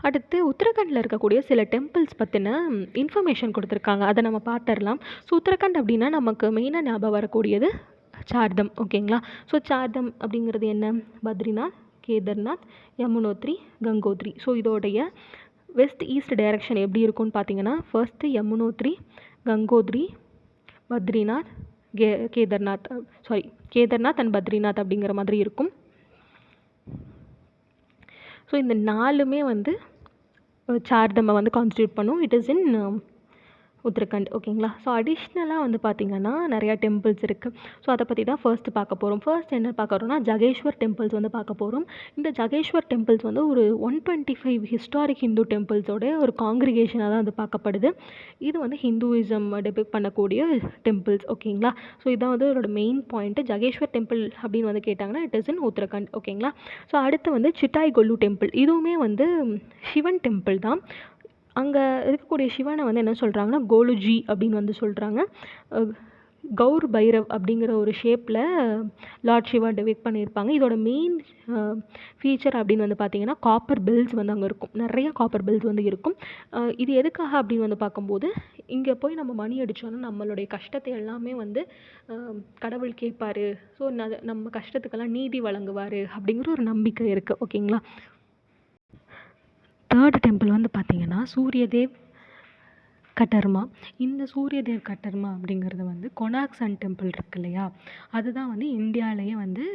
அடுத்து உத்தரகாண்டில் இருக்கக்கூடிய சில temples பற்றின information கொடுத்துருக்காங்க. அதை நம்ம பார்த்துடலாம். ஸோ உத்தரகாண்ட் அப்படின்னா நமக்கு மெயினாக ஞாபகம் வரக்கூடியது சார்தம். ஓகேங்களா. ஸோ சார்தம் அப்படிங்கிறது என்ன? பத்ரிநாத், கேதார்நாத், யமுனோத்ரி, கங்கோத்ரி. ஸோ இதோடைய வெஸ்ட் ஈஸ்ட் டைரக்ஷன் எப்படி இருக்கும்னு பார்த்தீங்கன்னா ஃபர்ஸ்ட்டு யமுனோத்ரி, கங்கோத்ரி, பத்ரிநாத், கேதார்நாத் அண்ட் பத்ரிநாத் அப்படிங்கிற மாதிரி இருக்கும். ஸோ இந்த 4மே வந்து சார்தம்மை வந்து கான்ஸ்டியூட் பண்ணும். இட் இஸ் இன் உத்தரகாண்ட். ஓகேங்களா. ஸோ அடிஷ்னலாக வந்து பார்த்திங்கன்னா நிறையா டெம்பிள்ஸ் இருக்குது. ஸோ அதை பற்றி தான் ஃபர்ஸ்ட் பார்க்க போகிறோம். ஃபர்ஸ்ட் என்ன பார்க்குறோன்னா ஜகேஷ்வர் டெம்பிள்ஸ் வந்து பார்க்க போகிறோம். இந்த ஜகேஷ்வர் டெம்பிள்ஸ் வந்து ஒரு 125 ஹிஸ்டாரிக் ஹிந்து டெம்பிள்ஸோட ஒரு காங்கிரிகேஷனாக தான் அது பார்க்கப்படுது. இது வந்து ஹிந்துவிசம் டெபிக் பண்ணக்கூடிய டெம்பிள்ஸ். ஓகேங்களா. ஸோ இதான் வந்து அதோட மெயின் பாயிண்ட்டு. ஜகேஷ்வர் டெம்பிள் அப்படின்னு வந்து கேட்டாங்கன்னா இட் இஸ் இன் உத்தரகாண்ட். ஓகேங்களா. ஸோ அடுத்து வந்து சிட்டாய் கொல்லு டெம்பிள். இதுவுமே வந்து சிவன் டெம்பிள் தான். அங்கே இருக்கக்கூடிய சிவனை வந்து என்ன சொல்கிறாங்கன்னா கோலுஜி அப்படின்னு வந்து சொல்கிறாங்க. கௌர் பைரவ் அப்படிங்கிற ஒரு ஷேப்பில் லார்ட் சிவா டெபிக் பண்ணியிருப்பாங்க. இதோட மெயின் ஃபீச்சர் அப்படின்னு வந்து பார்த்திங்கன்னா காப்பர் பெல்ஸ் வந்து அங்கே இருக்கும். நிறையா காப்பர் பெல்ஸ் வந்து இருக்கும். இது எதுக்காக அப்படின்னு வந்து பார்க்கும்போது இங்கே போய் நம்ம மணி அடித்தோன்னா நம்மளுடைய கஷ்டத்தை எல்லாமே வந்து கடவுள் கேட்பார். ஸோ நம்ம கஷ்டத்துக்கெல்லாம் நீதி வழங்குவார் அப்படிங்கிற ஒரு நம்பிக்கை இருக்குது. ஓகேங்களா. தேர்ட் டெம்பிள் வந்து பார்த்திங்கன்னா சூரியதேவ் கட்டர்மா. இந்த சூரியதேவ் கட்டர்மா அப்படிங்கிறது வந்து கொனார்க் சன் டெம்பிள் இருக்கு இல்லையா, அதுதான் வந்து இந்தியாவிலேயே வந்து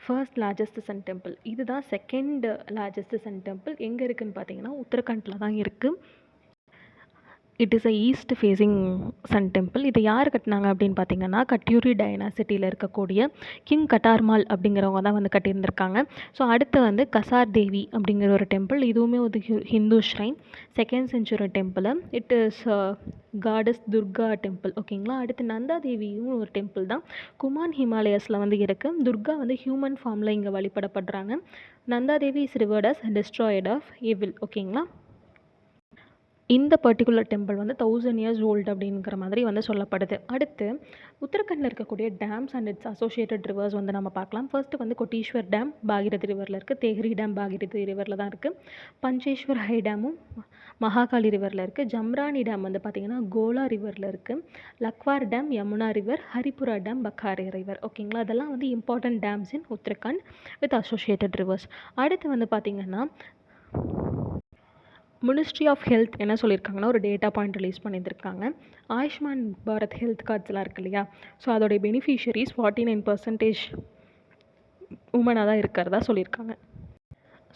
ஃபர்ஸ்ட் லார்ஜஸ்ட் சன் டெம்பிள். இதுதான் செகண்ட் லார்ஜஸ்ட் சன் டெம்பிள். எங்கே இருக்குதுன்னு பார்த்தீங்கன்னா உத்தரகாண்டில் தான் இருக்குது. It is a east facing sun temple. இதை யார் கட்டினாங்க அப்படின்னு பார்த்தீங்கன்னா கட்யூரி டைனாசிட்டியில் இருக்கக்கூடிய கிங் கட்டார்மால் அப்படிங்கிறவங்க தான் வந்து கட்டியிருந்திருக்காங்க. ஸோ அடுத்து வந்து கசார் தேவி அப்படிங்கிற ஒரு டெம்பிள். இதுவுமே ஒரு Hindu shrine, 2nd century temple. It is goddess Durga temple. ஓகேங்களா. அடுத்து நந்தா தேவியும் ஒரு டெம்பிள் தான். குமான் ஹிமாலயஸில் வந்து இருக்குது. துர்கா வந்து ஹியூமன் ஃபார்மில் இங்கே வழிபடப்படுறாங்க. Nanda Devi is revered as destroyer of evil. ஓகேங்களா. இந்த பர்டிகுலர் டெம்பிள் வந்து 1000 years ஓல்டு அப்படிங்கிற மாதிரி வந்து சொல்லப்படுது. அடுத்து உத்தரகாண்டில் இருக்கக்கூடிய terms and it's associated reverse வந்து நம்ம பார்க்கலாம். ஃபர்ஸ்ட்டு வந்து கொட்டீஸ்வர் டேம் பாகிரதி ரிவரில் இருக்குது. தெஹ்ரி டேம் பாகிரதி ரிவரில் தான் இருக்குது. பஞ்சேஸ்வர் ஹை டேமும் மகாகாளி ரிவரில் இருக்குது. ஜம்ரானி டேம் வந்து பார்த்திங்கன்னா கோலா ரிவரில் இருக்குது. Lakhwar dam Yamuna river, Haripura dam Pakkari river. ஓகேங்களா. அதெல்லாம் வந்து important dams in Uttarakhand with associated rivers. அடுத்து வந்து பார்த்திங்கன்னா மினிஸ்ட்ரி ஆஃப் ஹெல்த் என்ன சொல்லியிருக்காங்கன்னா ஒரு டேட்டா பாயிண்ட் ரிலீஸ் பண்ணியிருக்காங்க. ஆயுஷ்மான் பாரத் ஹெல்த் கார்ட்ஸ்லாம் இருக்கு இல்லையா, ஸோ அதோடைய பெனிஃபிஷரிஸ் 49% உமனாக தான் இருக்கிறதா சொல்லியிருக்காங்க.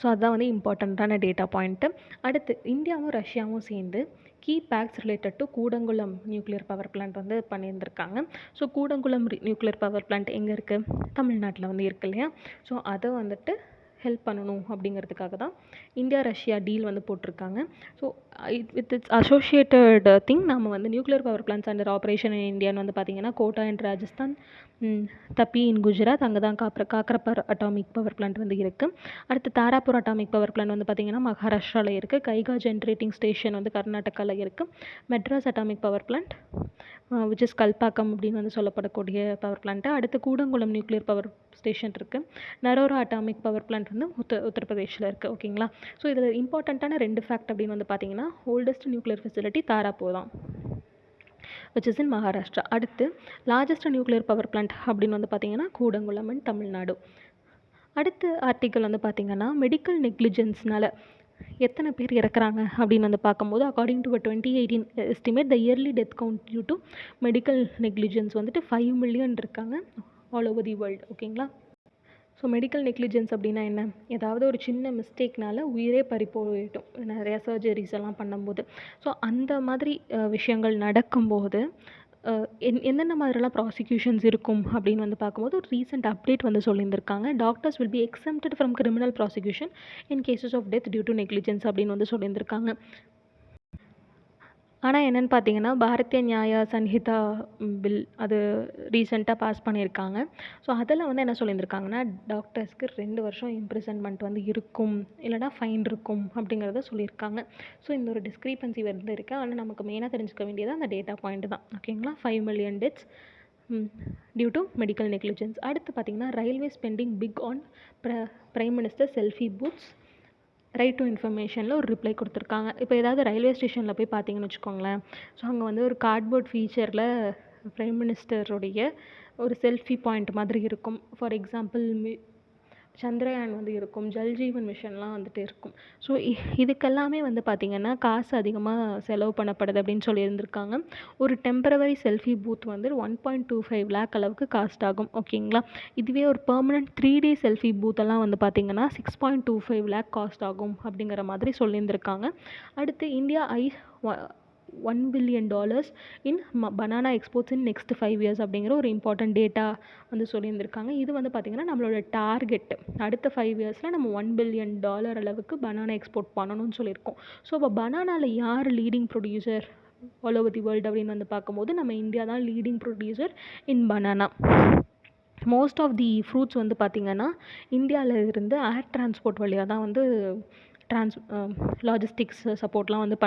ஸோ அதுதான் வந்து இம்பார்ட்டண்ட்டான டேட்டா பாயிண்ட்டு. அடுத்து இந்தியாவும் ரஷ்யாவும் சேர்ந்து key pacts related to Kudankulam nuclear power plant வந்து பண்ணியிருந்திருக்காங்க. So Kudankulam nuclear power plant எங்கே இருக்குது, தமிழ்நாட்டில் வந்து இருக்கு இல்லையா. ஸோ அதை வந்துட்டு ஹெல்ப் பண்ணணும் அப்படிங்கிறதுக்காக தான் இந்தியா ரஷ்யா டீல் வந்து போட்டிருக்காங்க. So with it's associated thing நம்ம வந்து nuclear power plants under operation இன் இந்தியான்னு வந்து பார்த்திங்கன்னா கோட்டா இன் ராஜஸ்தான், தப்பி இன் குஜராத், அங்கே தான் காக்கரப்பர் அட்டாமிக் பவர் பிளான்ட் வந்து இருக்குது. அடுத்து தாராப்பூர் அட்டாமிக் பவர் பிளான்ட் வந்து பார்த்திங்கன்னா மகாராஷ்டிராவில் இருக்குது. கைகா ஜென்ரேட்டிங் ஸ்டேஷன் வந்து கர்நாடகாவில் இருக்குது. Madras atomic power plant which is Kalpakkam அப்படின்னு வந்து சொல்லப்படக்கூடிய பவர் பிளான்ட்டு. அடுத்து கூடங்குளம் நியூக்ளியர் பவர் ஸ்டேஷன் இருக்குது. நரோரா அட்டாமிக் பவர் பிளான்ட் வந்து உத்தரப்பிரதேஷில் இருக்குது. ஓகேங்களா. ஸோ இதில் இம்பார்ட்டண்ட்டான 2 ஃபேக்ட் அப்படின்னு வந்து பார்த்திங்கன்னா ஓல்டஸ்ட் நியூக்ளியர் ஃபெசிலிட்டி தாராப்பூர் தான், விச் இஸ் இன் மகாராஷ்டிரா. அடுத்து லார்ஜஸ்ட் நியூக்ளியர் பவர் பிளான்ட் அப்படின்னு வந்து பார்த்திங்கன்னா கூடங்குளம் இன் தமிழ்நாடு. அடுத்த ஆர்டிக்கல் வந்து பார்த்திங்கன்னா மெடிக்கல் நெக்லிஜென்ஸ்னால எத்தனை பேர் இறக்குறாங்க அப்படின்னு வந்து பார்க்கும்போது according to 2018 estimate the yearly death count due to medical negligence வந்துட்டு 5 மில்லியன் இருக்காங்க ஆல் ஓவர் தி வேர்ல்டு. ஓகேங்களா. ஸோ மெடிக்கல் நெக்லிஜென்ஸ் அப்படின்னா என்ன, ஏதாவது ஒரு சின்ன மிஸ்டேக்னால உயிரே போயிட்டும் நிறையா சர்ஜரிஸ் எல்லாம் பண்ணும்போது. ஸோ அந்த மாதிரி விஷயங்கள் நடக்கும்போது என்னென்ன மாதிரிலாம் ப்ராசிக்யூஷன்ஸ் இருக்கும் அப்படின்னு வந்து பார்க்கும்போது ஒரு ரீசெண்ட் அப்டேட் வந்து சொல்லியிருந்திருக்காங்க. Doctors will be exempted from criminal prosecution in cases of death due to negligence அப்படின்னு வந்து சொல்லியிருந்திருக்காங்க. ஆனால் என்னென்னு பார்த்தீங்கன்னா பாரதிய நியாய சன்ஹிதா பில் அது ரீசெண்டாக பாஸ் பண்ணியிருக்காங்க. ஸோ அதில் வந்து என்ன சொல்லியிருந்திருக்காங்கன்னா டாக்டர்ஸ்க்கு 2 வருஷம் இம்ப்ரிசன்மெண்ட் வந்து இருக்கும், இல்லைனா ஃபைன் இருக்கும் அப்படிங்கிறத சொல்லியிருக்காங்க. ஸோ இந்த ஒரு டிஸ்க்ரீபன்சி வந்து இருக்குது. ஆனால் நமக்கு மெயினாக தெரிஞ்சுக்க வேண்டியது அந்த டேட்டா பாயிண்ட் தான். ஓகேங்களா. 5 million deaths due to medical negligence. அடுத்து பார்த்திங்கன்னா railway spending big on prime minister selfie booths right to இன்ஃபர்மேஷனில் ஒரு ரிப்ளை கொடுத்துருக்காங்க. இப்போ ஏதாவது ரயில்வே ஸ்டேஷனில் போய் பார்த்தீங்கன்னு வச்சுக்கோங்களேன். ஸோ அங்கே வந்து ஒரு கார்ட்போர்ட் ஃபீச்சரில் பிரைம் மினிஸ்டருடைய ஒரு செல்ஃபி பாயிண்ட் மாதிரி இருக்கும். ஃபார் எக்ஸாம்பிள் சந்திரயான் வந்து இருக்கும், ஜல்ஜீவன் மிஷன்லாம் வந்துட்டு இருக்கும். ஸோ இதுக்கெல்லாமே வந்து பார்த்திங்கன்னா காசு அதிகமாக செலவு பண்ணப்படுது அப்படின்னு சொல்லியிருந்திருக்காங்க. ஒரு டெம்பரவரி செல்ஃபி பூத் வந்து 1.25 lakh அளவுக்கு காஸ்ட் ஆகும். ஓகேங்களா. இதுவே ஒரு பெர்மனன்ட் 3D செல்ஃபி பூத்தெல்லாம் வந்து பார்த்திங்கன்னா 6.25 lakh காஸ்ட் ஆகும் அப்படிங்கிற மாதிரி சொல்லியிருந்திருக்காங்க. அடுத்து India $1 billion in banana exports in next 5 years அப்படிங்கிற ஒரு இம்பார்ட்டன்ட் டேட்டா வந்து சொல்லியிருந்திருக்காங்க. இது வந்து பார்த்திங்கன்னா நம்மளோட டார்கெட் அடுத்த 5 yearsல நம்ம $1 billion அளவுக்கு பனானா எக்ஸ்போர்ட் பண்ணணும்னு சொல்லியிருக்கோம். ஸோ இப்போ பனானாவில் யார் leading producer all over the world அப்படின்னு வந்து பார்க்கும்போது நம்ம இந்தியா தான் leading producer in banana. Most of the fruits வந்து பார்த்திங்கன்னா இந்தியாவில் இருந்து ஏர் டிரான்ஸ்போர்ட் வழியாக தான் வந்து லாஜிஸ்டிக்ஸ் சப்போர்ட்லாம் வந்து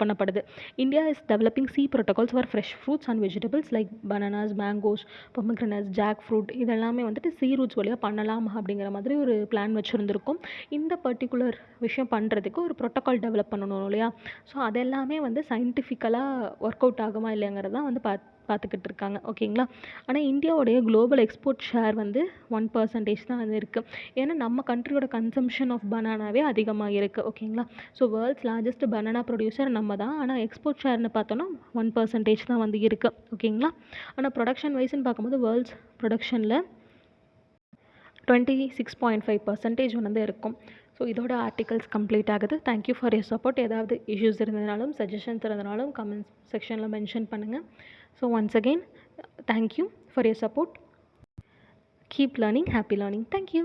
பண்ணப்படுது. India is developing sea protocols for fresh fruits and vegetables like bananas, mangoes, pomegranates, jackfruit இதெல்லாமே வந்துட்டு சி ரூட்ஸ் வழியாக பண்ணலாம் அப்படிங்கிற மாதிரி ஒரு பிளான் வச்சுருந்துருக்கோம். இந்த பர்டிகுலர் விஷயம் பண்ணுறதுக்கு ஒரு ப்ரோட்டோகால் டெவலப் பண்ணணும் இல்லையா. ஸோ அதெல்லாமே வந்து சயின்டிஃபிக்கலாக ஒர்க் அவுட் ஆகுமா இல்லைங்கிறது தான் வந்து பார்த்துக்கிட்டு இருக்காங்க. ஓகேங்களா. ஆனால் இந்தியாவுடைய குளோபல் எக்ஸ்போர்ட் ஷேர் வந்து 1% தான் வந்து இருக்குது. ஏன்னா நம்ம கண்ட்ரியோட கன்சம்ஷன் ஆஃப் பனானாவே அதிகமாக இருக்குது. ஓகேங்களா. So world's largest banana producer நம்ம தான். ஆனால் எக்ஸ்போர்ட் ஷேர்னு பார்த்தோன்னா 1% தான் வந்து இருக்குது. ஓகேங்களா. ஆனால் ப்ரொடக்ஷன் வைஸ்ன்னு பார்க்கும்போது வேர்ல்ட்ஸ் ப்ரொடக்ஷனில் 26.5% வந்து இருக்கும். ஸோ இதோட ஆர்டிகல்ஸ் கம்ப்ளீட் ஆகுது. Thank you for your support. ஏதாவது இஷ்யூஸ் இருந்ததுனாலும் சஜஷன்ஸ் இருந்ததுனாலும் கமெண்ட்ஸ் செக்ஷனில் மென்ஷன் பண்ணுங்கள். So once again thank you for your support. Keep learning, happy learning. Thank you.